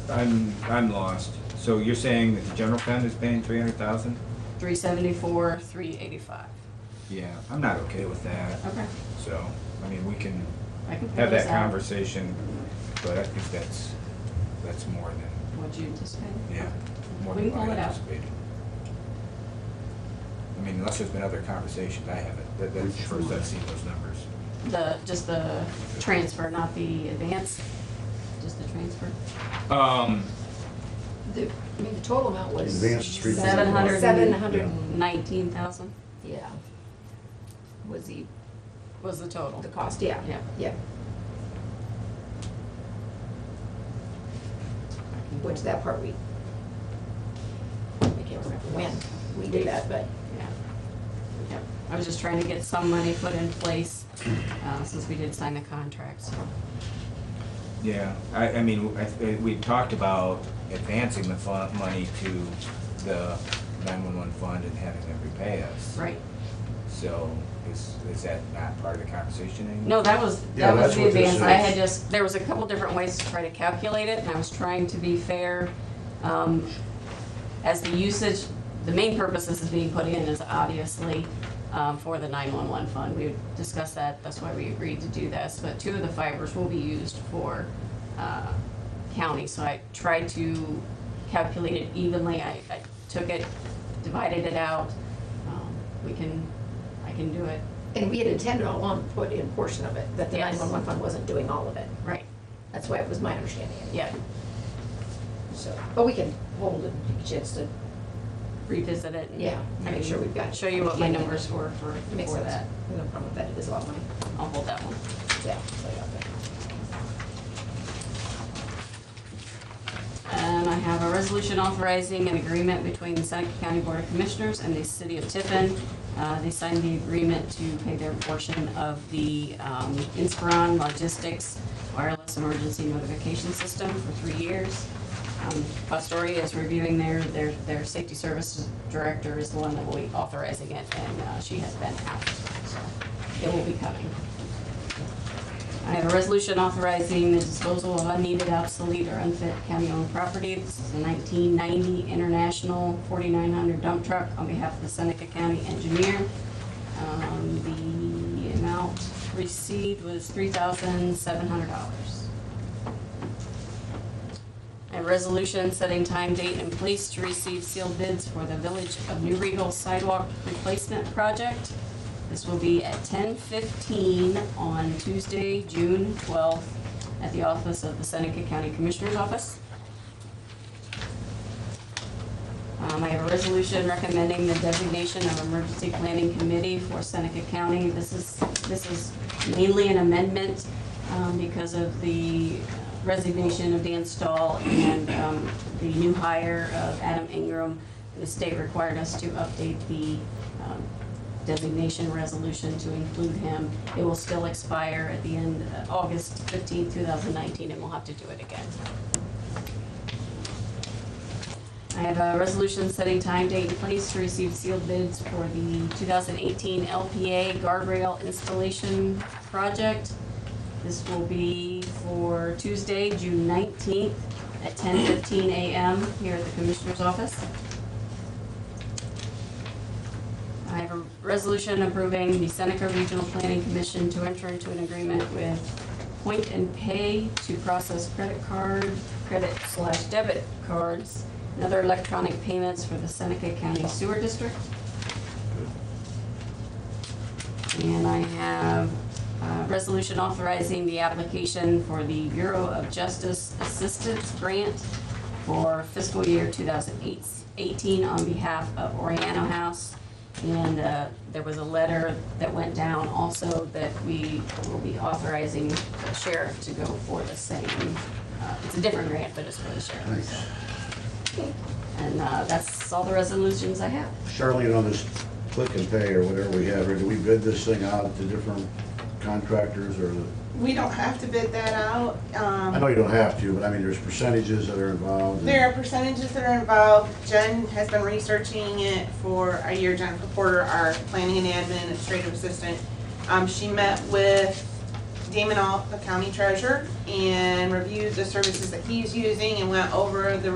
I'm lost. So you're saying that the general fund is paying 300,000? 374, 385. Yeah, I'm not okay with that. Okay. So, I mean, we can I can have pull this that out. conversation, but I think that's more than, What you anticipated? yeah, more We than can what pull I it out. anticipated. I mean, unless there's been other conversations, I haven't. That's the first I've seen those numbers. Just the transfer, not the advance, just the transfer. The total amount was. Advance is 3%. 719,000 Yeah. Was was the total. the cost, yeah. Yeah. Yeah. Which that part I can't remember when we did that, but. Yeah. Yep. I was just trying to get some money put in place, since we did sign the contract, so. Yeah, I mean, we talked about advancing the money to the 911 fund and having them repay us. Right. So is that not part of the conversation anymore? No, that was Yeah, that's the what this advance. I is. had just, there was a couple different ways to try to calculate it, and I was trying to be fair. As the usage, the main purpose this is being put in is obviously for the 911 fund. We discussed that, that's why we agreed to do this, but 2 of the fibers will be used for county, so I tried to calculate it evenly. I took it, divided it out. I can do it. And we had intended all along to put in a portion of it, that the Yes. 911 fund wasn't doing all of it. Right. That's why it was my understanding. anyway. Yeah. So, but we can hold and take a chance to, Revisit it. And yeah, make sure we've got. Show you what my numbers were for Makes for sense. that. No problem with that, it is a lot of money. I'll hold that one. Yeah. so I got that. And I have a resolution authorizing an agreement between the Seneca County Board of Commissioners and the City of Tiffin. They signed the agreement to pay their portion of the Inspiron Logistics Wireless Emergency Notification System for 3 years. Fostoria is reviewing their safety services director is the one that will be authorizing it, and she has been out, so it will be coming. I have a resolution authorizing the disposal of unneeded, obsolete, or unfit county-owned property. This is a 1990 International 4900 dump truck on behalf of the Seneca County Engineer. The amount received was $3,700. A resolution setting time, date, and place to receive sealed bids for the Village of New Regal Sidewalk Replacement Project. This will be at 10:15 on Tuesday, June 12th, at the office of the Seneca County Commissioner's Office. I have a resolution recommending the designation of Emergency Planning Committee for Seneca County. This is mainly an amendment because of the resignation of Dan Stahl and the new hire of Adam Ingram. The state required us to update the designation resolution to include him. It will still expire at the end, August 15th, 2019, and we'll have to do it again. I have a resolution setting time, date, and place to receive sealed bids for the 2018 LPA guardrail installation project. This will be for Tuesday, June 19th at 10:15 a.m. here at the Commissioner's office. I have a resolution approving the Seneca Regional Planning Commission to enter into an agreement with Point and Pay to process credit/debit cards and other electronic payments for the Seneca County Sewer District. And I have a resolution authorizing the application for the Bureau of Justice Assistance Grant for fiscal year 2018 on behalf of Oriano House. And there was a letter that went down also that we will be authorizing the sheriff to go for the same. It's a different grant, but it's for the sheriff. Nice. And that's all the resolutions I have. Charlene, on this Click and Pay or whatever we have, or do we bid this thing out to different contractors or? We don't have to bid that out. I know you don't have to, but I mean, there's percentages that are involved. There are percentages that are involved. Jen has been researching it for a year. Jennifer Porter, our planning and admin administrative assistant. She met with Damon Alt, the county treasurer, and reviewed the services that he's using and went over the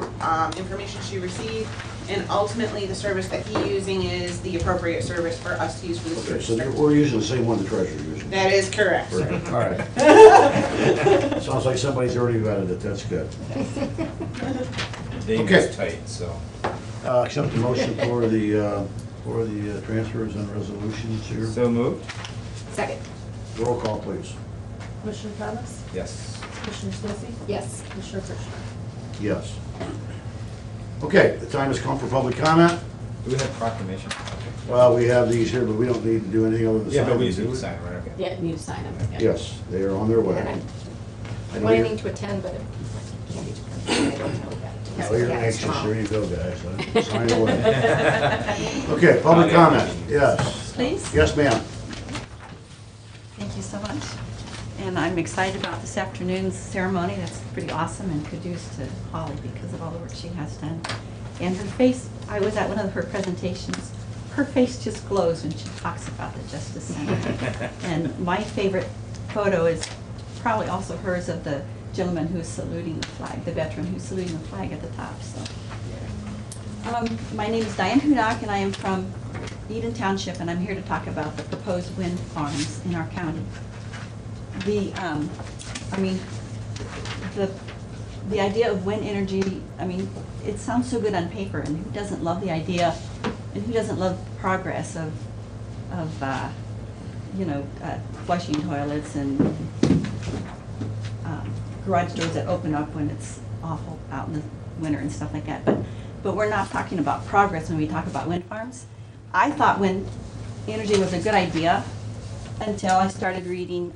information she received. And ultimately, the service that he's using is the appropriate service for us to use for the Okay, sewer so district. we're using the same one the treasurer using. That is correct, sir. Perfect, all right. Sounds like somebody's already vetted it, that's good. Name Okay. is tight, so. Accept the motion for the transfers and resolutions here. So moved? Second. Roll call, please. Commissioner Thomas? Yes. Commissioner Stacy? Yes. Commissioner Christian? Yes. Okay, the time has come for public comment. Do we have proclamation? Well, we have these here, but we don't need to do anything other than sign Yeah, but them, we do need to sign it, right, okay. Yeah, need to sign them. yeah. Yes, they are on their way. And I I'm know you're- planning to attend, but if Candy to come, I don't know that. Oh, you're Yeah, anxious, tomorrow. there you go, guys. Sign away. Okay, public comment, yes. Please? Yes, ma'am. Thank you so much. And I'm excited about this afternoon's ceremony. That's pretty awesome, and kudos to Holly because of all the work she has done. And her face, I was at one of her presentations, her face just glows when she talks about the Justice Center. And my favorite photo is probably also hers of the gentleman who's saluting the flag, the veteran who's saluting the flag at the top, so. My name is Diane Hudak, and I am from Eden Township, and I'm here to talk about the proposed wind farms in our county. The idea of wind energy, it sounds so good on paper, and who doesn't love the idea, and who doesn't love progress of flushing toilets and garage doors that open up when it's awful out in the winter and stuff like that. But we're not talking about progress when we talk about wind farms. I thought wind energy was a good idea until I started reading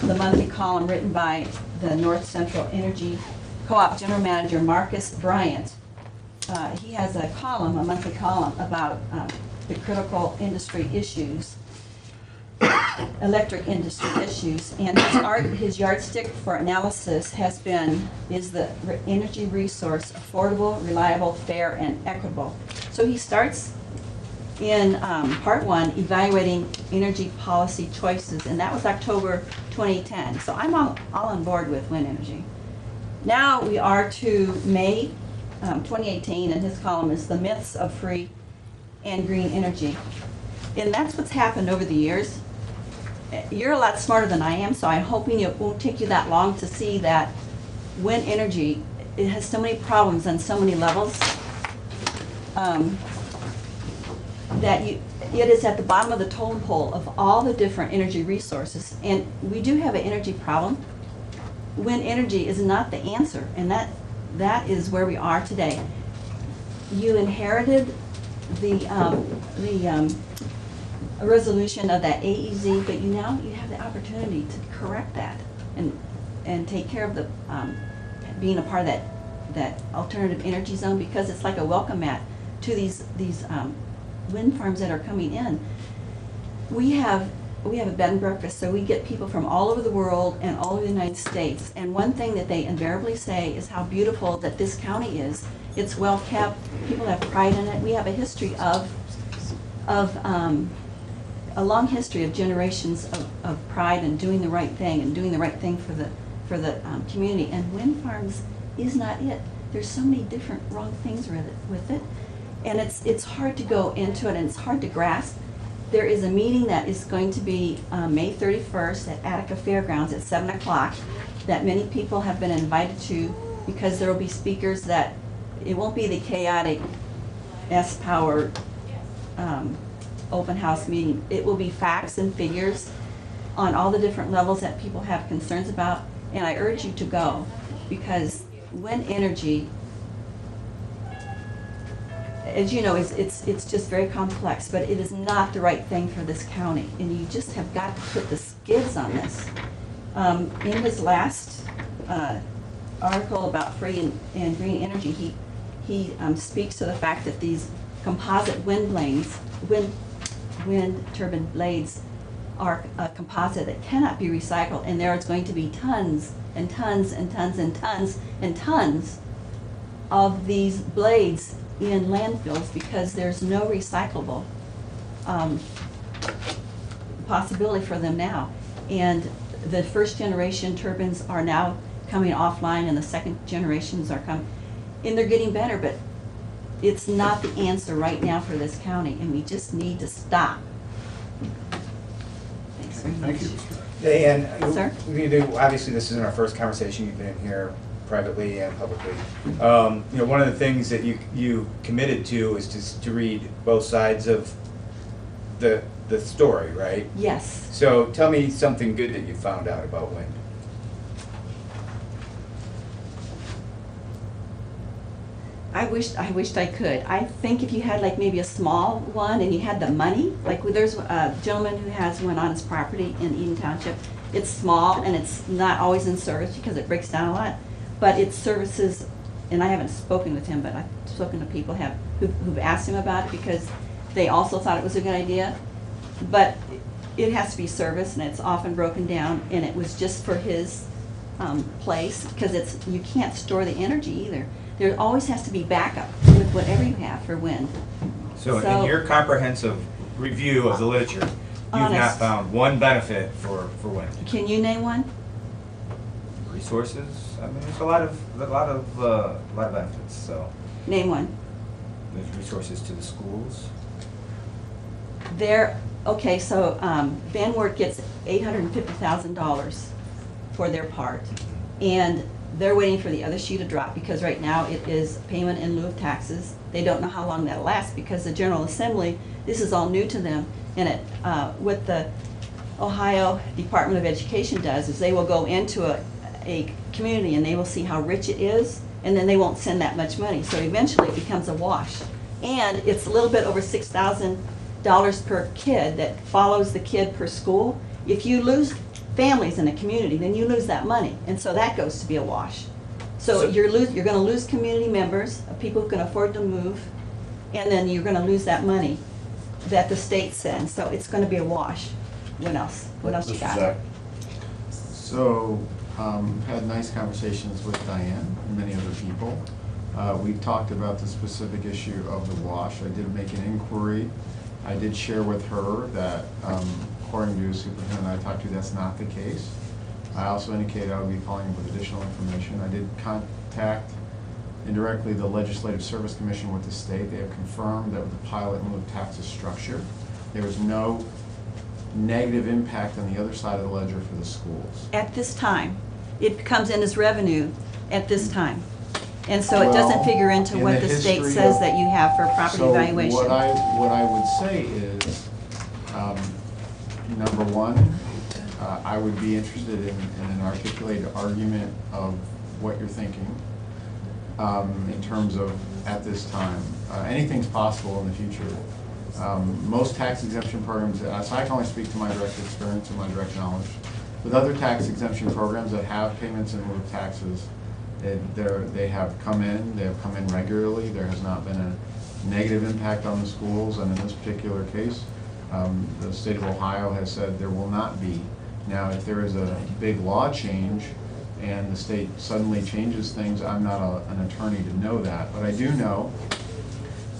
the monthly column written by the North Central Energy Co-op General Manager Marcus Bryant. He has a monthly column about the critical industry issues, electric industry issues, and his yardstick for analysis is the energy resource affordable, reliable, fair, and equitable. So he starts in part one, evaluating energy policy choices, and that was October 2010. So I'm all on board with wind energy. Now we are to May 2018, and his column is The Myths of Free and Green Energy. And that's what's happened over the years. You're a lot smarter than I am, so I'm hoping it won't take you that long to see that wind energy, it has so many problems on so many levels. That it is at the bottom of the totem pole of all the different energy resources. And we do have an energy problem. Wind energy is not the answer, and that is where we are today. You inherited the resolution of that AEZ, but you have the opportunity to correct that and take care of the being a part of that alternative energy zone, because it's like a welcome mat to these wind farms that are coming in. We have a bed and breakfast, so we get people from all over the world and all over the United States. And one thing that they invariably say is how beautiful that this county is. It's well kept. People have pride in it. We have a history of a long history of generations of pride and doing the right thing and doing the right thing for the community. And wind farms is not it. There's so many different wrong things with it. And it's hard to go into it, and it's hard to grasp. There is a meeting that is going to be May 31st at Attica Fairgrounds at 7 o'clock that many people have been invited to, because there will be speakers that, it won't be the chaotic S-Power open house meeting. It will be facts and figures on all the different levels that people have concerns about, and I urge you to go, because wind energy, as you know, it's just very complex, but it is not the right thing for this county, and you just have got to put the skids on this. In his last article about free and green energy, he speaks to the fact that these composite wind turbine blades are a composite that cannot be recycled, and there is going to be tons and tons and tons and tons and tons of these blades in landfills, because there's no recyclable possibility for them now. And the first generation turbines are now coming offline and the second generations are coming, and they're getting better, but it's not the answer right now for this county, and we just need to stop. Thanks very much. Thank you. And Sir? obviously, this isn't our first conversation. You've been in here privately and publicly. One of the things that you committed to is to read both sides of the story, right? Yes. So tell me something good that you found out about wind. I wished I could. I think if you had like maybe a small one and you had the money, like there's a gentleman who has one on his property in Eden Township. It's small and it's not always in service because it breaks down a lot, but it services, and I haven't spoken with him, but I've spoken to people who've asked him about it because they also thought it was a good idea. But it has to be serviced and it's often broken down, and it was just for his place because you can't store the energy either. There always has to be backup with whatever you have for wind. So in your comprehensive review of the literature, you've not Honest. found one benefit for wind. Can you name one? Resources. I mean, there's a lot of benefits. So Name one. there's resources to the schools. Okay, so Van Wert gets $850,000 for their part, and they're waiting for the other shoe to drop because right now it is payment in lieu of taxes. They don't know how long that'll last because the General Assembly, this is all new to them, and what the Ohio Department of Education does is they will go into a community and they will see how rich it is, and then they won't send that much money. So eventually it becomes a wash. And it's a little bit over $6,000 per kid that follows the kid per school. If you lose families in a community, then you lose that money, and so that goes to be a wash. So you're going to lose community members, people who can afford to move, and then you're going to lose that money that the state sends. So it's going to be a wash. What else? What else you got? Zach. So, had nice conversations with Diane and many other people. We talked about the specific issue of the wash. I did make an inquiry. I did share with her that, according to the superintendent I talked to, that's not the case. I also indicated I would be calling with additional information. I did contact indirectly the Legislative Service Commission with the state. They have confirmed that with the pilot and with taxes structure, there was no negative impact on the other side of the ledger for the schools. At this time, it comes in as revenue at this time. And so it doesn't figure into in what the state says that you have for property valuation. So what I would say is, number one, I would be interested in an articulated argument of what you're thinking in terms of at this time. Anything's possible in the future. Most tax exemption programs, so I can only speak to my direct experience and my direct knowledge. With other tax exemption programs that have payments in lieu of taxes, they have come in regularly. There has not been a negative impact on the schools, and in this particular case, the state of Ohio has said there will not be. Now, if there is a big law change and the state suddenly changes things, I'm not an attorney to know that, but I do know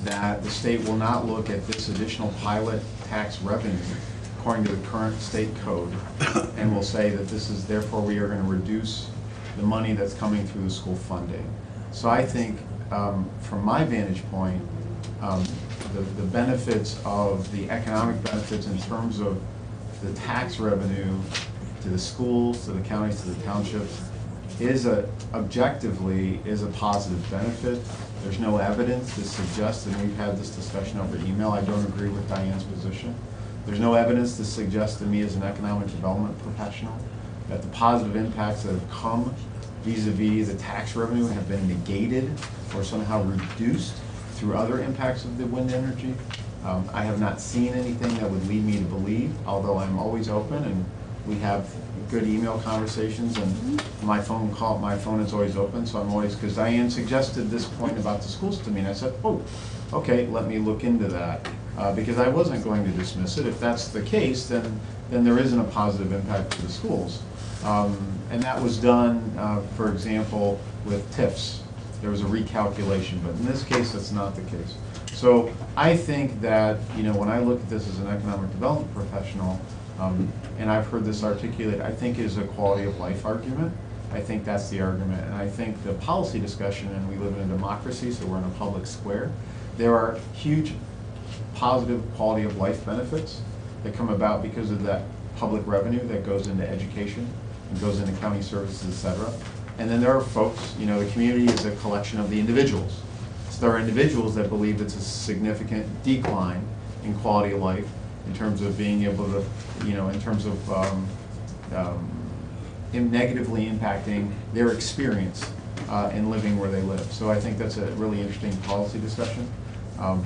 that the state will not look at this additional pilot tax revenue according to the current state code and will say that this is, therefore we are going to reduce the money that's coming through the school funding. So I think, from my vantage point, the benefits of the economic benefits in terms of the tax revenue to the schools, to the counties, to the townships, objectively is a positive benefit. There's no evidence to suggest, and we've had this discussion over email, I don't agree with Diane's position. There's no evidence to suggest to me as an economic development professional that the positive impacts that have come vis-a-vis the tax revenue have been negated or somehow reduced through other impacts of the wind energy. I have not seen anything that would lead me to believe, although I'm always open and we have good email conversations and my phone is always open, so I'm always, because Diane suggested this point about the schools to me and I said, oh, okay, let me look into that. Because I wasn't going to dismiss it. If that's the case, then there isn't a positive impact to the schools. And that was done, for example, with TIFs. There was a recalculation, but in this case, that's not the case. So I think that, when I look at this as an economic development professional, And I've heard this articulated, I think is a quality of life argument. I think that's the argument. And I think the policy discussion, and we live in a democracy, so we're in a public square, there are huge positive quality of life benefits that come about because of that public revenue that goes into education and goes into county services, et cetera. And then there are folks, you know, the community is a collection of the individuals. So there are individuals that believe it's a significant decline in quality of life in terms of being able to, you know, in terms of negatively impacting their experience in living where they live. So I think that's a really interesting policy discussion.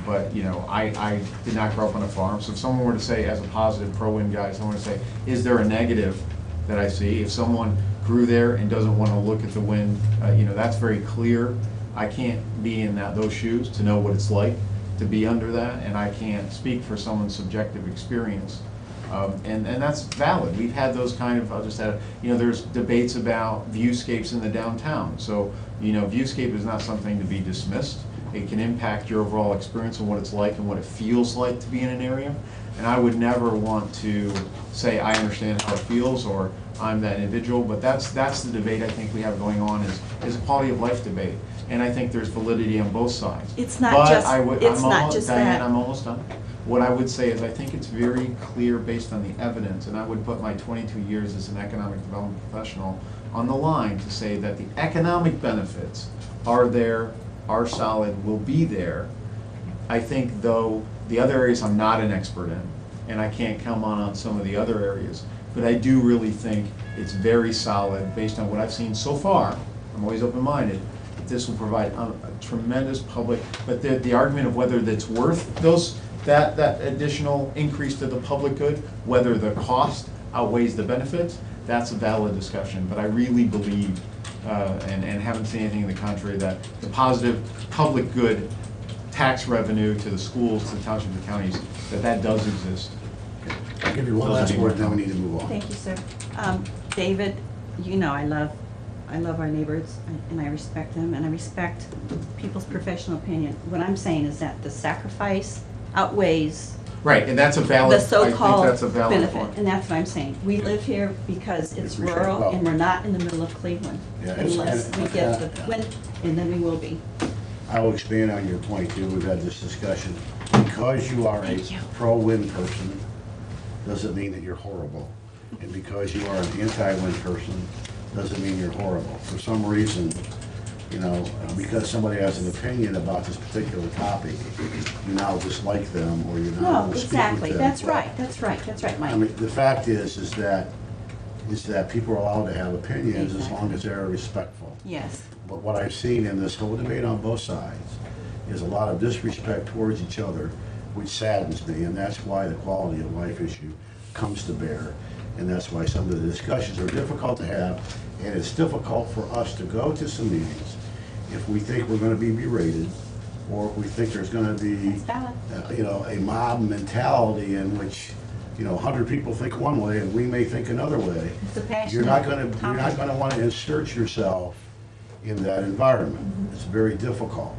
But, you know, I did not grow up on a farm, so if someone were to say, as a positive pro-wind guy, someone were to say, is there a negative that I see? If someone grew there and doesn't want to look at the wind, you know, that's very clear. I can't be in those shoes to know what it's like to be under that, and I can't speak for someone's subjective experience. And that's valid. We've had those kind of, I'll just add, you know, there's debates about viewscapes in the downtown. So, you know, viewscape is not something to be dismissed. It can impact your overall experience and what it's like and what it feels like to be in an area. And I would never want to say I understand how it feels or I'm that individual, but that's the debate I think we have going on is a quality of life debate. And I think there's validity on both sides. It's not just Diane, that. I'm almost done. What I would say is I think it's very clear based on the evidence, and I would put my 22 years as an economic development professional on the line to say that the economic benefits are there, are solid, will be there. I think, though, the other areas I'm not an expert in, and I can't come on some of the other areas, but I do really think it's very solid based on what I've seen so far. I'm always open-minded. This will provide a tremendous public, but the argument of whether that's worth that additional increase to the public good, whether the cost outweighs the benefits, that's a valid discussion. But I really believe, and haven't seen anything in the contrary, that the positive public good tax revenue to the schools, to the townships and counties, that does exist. I'll give you one last word, then we need to move on. Thank you, sir. David, you know I love our neighbors, and I respect them, and I respect people's professional opinion. What I'm saying is that the sacrifice outweighs right, and that's a valid. the so-called I think that's a valid benefit, point. and that's what I'm saying. We live here because it's Appreciate rural, it. and we're not in the middle of Cleveland, Yeah, it's- unless we get the wind, and then we will be. I will expand on your point too. We've had this discussion. Because you are a pro-wind person, doesn't mean that you're horrible. And because you are an anti-wind person, doesn't mean you're horrible. For some reason, you know, because somebody has an opinion about this particular topic, you now dislike them or you now No, speak exactly. with them. That's right. That's right, Mike. I mean, the fact is that people are allowed to have opinions as long as they're respectful. Yes. But what I've seen in this whole debate on both sides is a lot of disrespect towards each other, which saddens me, and that's why the quality of life issue comes to bear. And that's why some of the discussions are difficult to have, and it's difficult for us to go to some meetings if we think we're gonna be berated, or if we think there's gonna be, you know, a mob mentality in which, you know, 100 people think one way and we may think another way. It's a passionate You're not gonna wanna insert yourself in that environment. It's very difficult.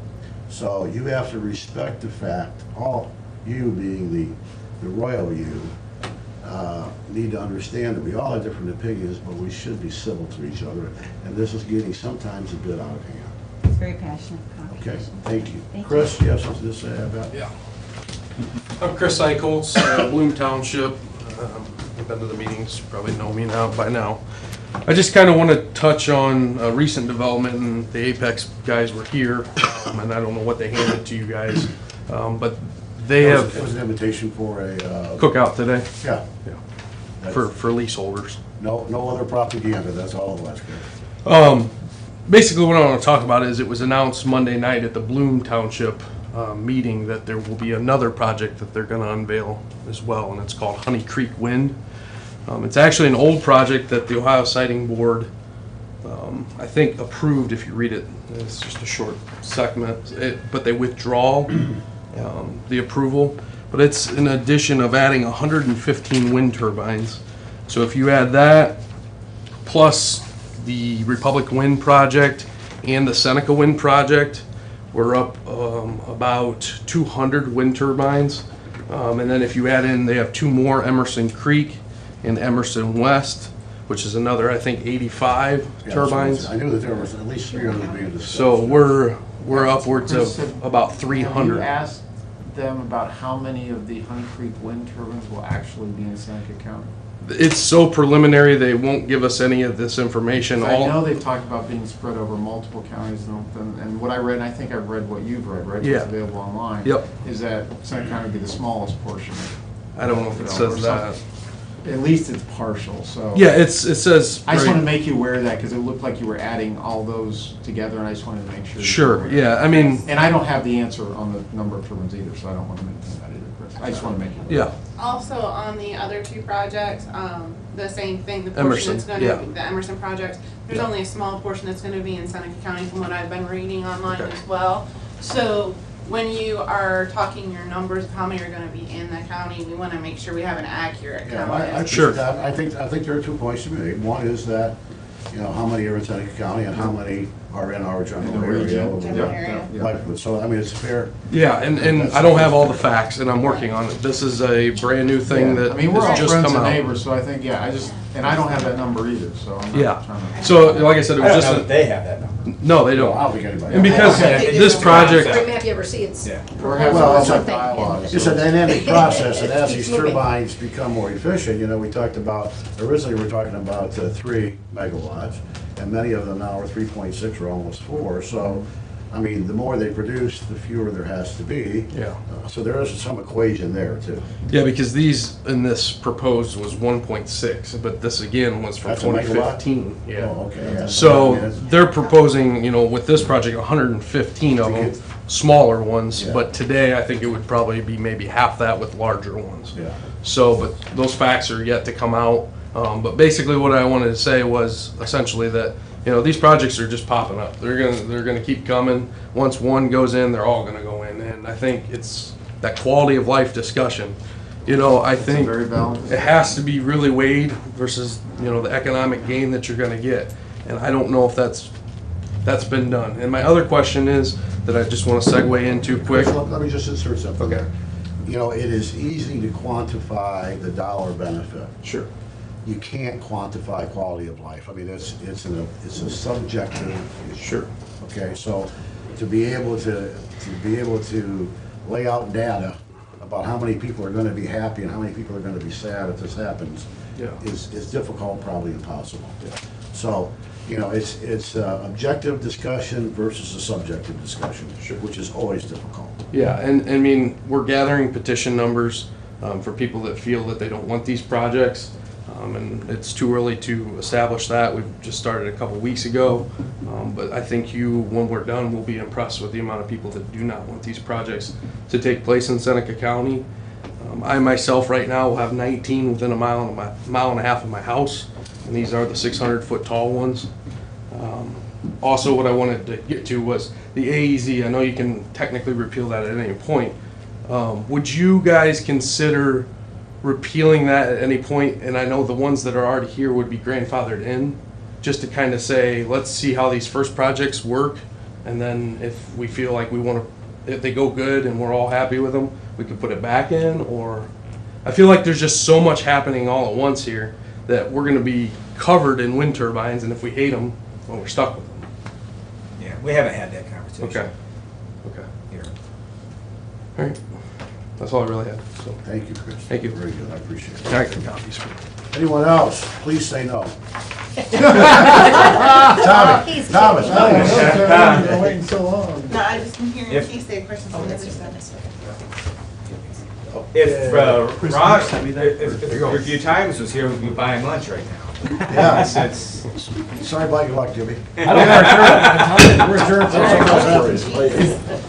So you have to respect the fact, all you being the royal you, need to understand that we all have different opinions, but we should be civil to each other. And this is getting sometimes a bit out of hand. It's very passionate Okay, conversation. thank you. Thank Chris, you have something to say about? Yeah. I'm Chris Eichholz, Bloom Township. I've been to the meetings, you probably know me now by now. I just kind of want to touch on a recent development, and the Apex guys were here, and I don't know what they handed to you guys, but they have. It was an invitation for a. Cookout today? Yeah. For leaseholders. No other propaganda, that's all it was. Basically what I want to talk about is it was announced Monday night at the Bloom Township meeting that there will be another project that they're going to unveil as well, and it's called Honey Creek Wind. It's actually an old project that the Ohio Siting Board, I think, approved. If you read it, it's just a short segment, but they withdraw the approval. But it's an addition of adding 115 wind turbines. So if you add that, plus the Republic Wind Project and the Seneca Wind Project, we're up about 200 wind turbines. And then if you add in, they have two more, Emerson Creek in Emerson West, which is another, I think, 85 Yeah, turbines. I knew that there was at least 300 being discussed. So we're upwards Chris, of about Have 300. you asked them about how many of the Honey Creek wind turbines will actually be in Seneca County? It's so preliminary, they won't give us any of this information. I All know they've talked about being spread over multiple counties, and what I read, and I think I've read what you've read, right? Yeah. What's available online. Yep. Is that Seneca County would be the smallest portion. I don't know if it Or says that. something. At least it's partial, so. Yeah, it says. I just right- want to make you aware of that, because it looked like you were adding all those together, and I just wanted to make sure. you were Sure, aware. yeah, I mean. And I don't have the answer on the number of turbines either, so I don't want to make that either, Chris. I just want to make you aware. Yeah. Also, on the other two projects, the same thing, the Emerson, portion that's gonna yeah. be, the Emerson project, there's Yeah. only a small portion that's gonna be in Seneca County from what I've been reading online Okay. as well. So when you are talking your numbers of how many are gonna be in the county, we wanna make sure we have an accurate Yeah, count. I Sure. think that. I think there are 2 points to be made. One is that, how many are in Seneca County and how many are in our general area. General area. Like, so, I mean, it's fair. Yeah, and I don't have all the facts, and I'm working on it. This is a brand-new thing Yeah. that I mean, we're all has just friends come and out. neighbors, so I think, yeah, and I don't have that number either, so I'm Yeah. not trying to. So, like I said, it was just. they have that number. No, they I don't. don't think anybody. And because Okay. this project, Every map you ever see, it's. Yeah. We're having Well, all it's that a- dialogue. It's so a dynamic process, and as Keeps these moving. turbines become more efficient, we talked about, originally we were talking about 3 megawatts, and many of them now are 3.6 or almost 4, so, I mean, the more they produce, the fewer there has to be. Yeah. So there is some equation there, too. yeah, because these, in this proposed was 1.6, but this again was from That's a megawatt? 2015. Yeah. Oh, okay, yeah. I So mean, it's- they're proposing, with this project, 115 of them, smaller ones, Yeah. but today I think it would probably be maybe half that with larger ones. Yeah. So, but those facts are yet to come out. But basically what I wanted to say was essentially that, these projects are just popping up. They're gonna keep coming. Once one goes in, they're all gonna go in. And I think it's that quality of life discussion. I think very valid. it has to be really weighed versus, the economic gain that you're gonna get. And I don't know if that's been done. And my other question is, that I just wanna segue into quick. Let me just insert something Okay. there. It is easy to quantify the dollar benefit. Sure. You can't quantify quality of life. I mean, it's a subjective issue. Sure. Okay, so to be able to lay out data about how many people are gonna be happy and how many people are gonna be sad if this happens Yeah. is difficult, probably impossible. So, it's objective discussion versus a subjective discussion, which is always difficult. Yeah, and I mean, we're gathering petition numbers for people that feel that they don't want these projects. And it's too early to establish that. We've just started a couple weeks ago. But I think when we're done, will be impressed with the amount of people that do not want these projects to take place in Seneca County. I myself right now will have 19 within a mile and a half of my house. And these are the 600-foot tall ones. Also, what I wanted to get to was the AEZ. I know you can technically repeal that at any point. Would you guys consider repealing that at any point? And I know the ones that are already here would be grandfathered in, just to kind of say, let's see how these first projects work. And then if we feel like if they go good and we're all happy with them, we could put it back in. Or I feel like there's just so much happening all at once here that we're going to be covered in wind turbines. And if we hate them, well, we're stuck with them. Yeah, we haven't had that conversation. Okay. Here. All right. That's all I really had. So Thank you, Chris. Thank you. Very good, I appreciate it. I got copies. Anyone else, please say no. He's Thomas. You're waiting so long. No, I just been hearing If- Keith say questions on the other side. If Chris, Rod, send me that. if Review Times was here, we'd be buying lunch right now. Yeah. It's- Sorry about your luck, Jimmy. I don't know, we're adjourned. We're adjourned.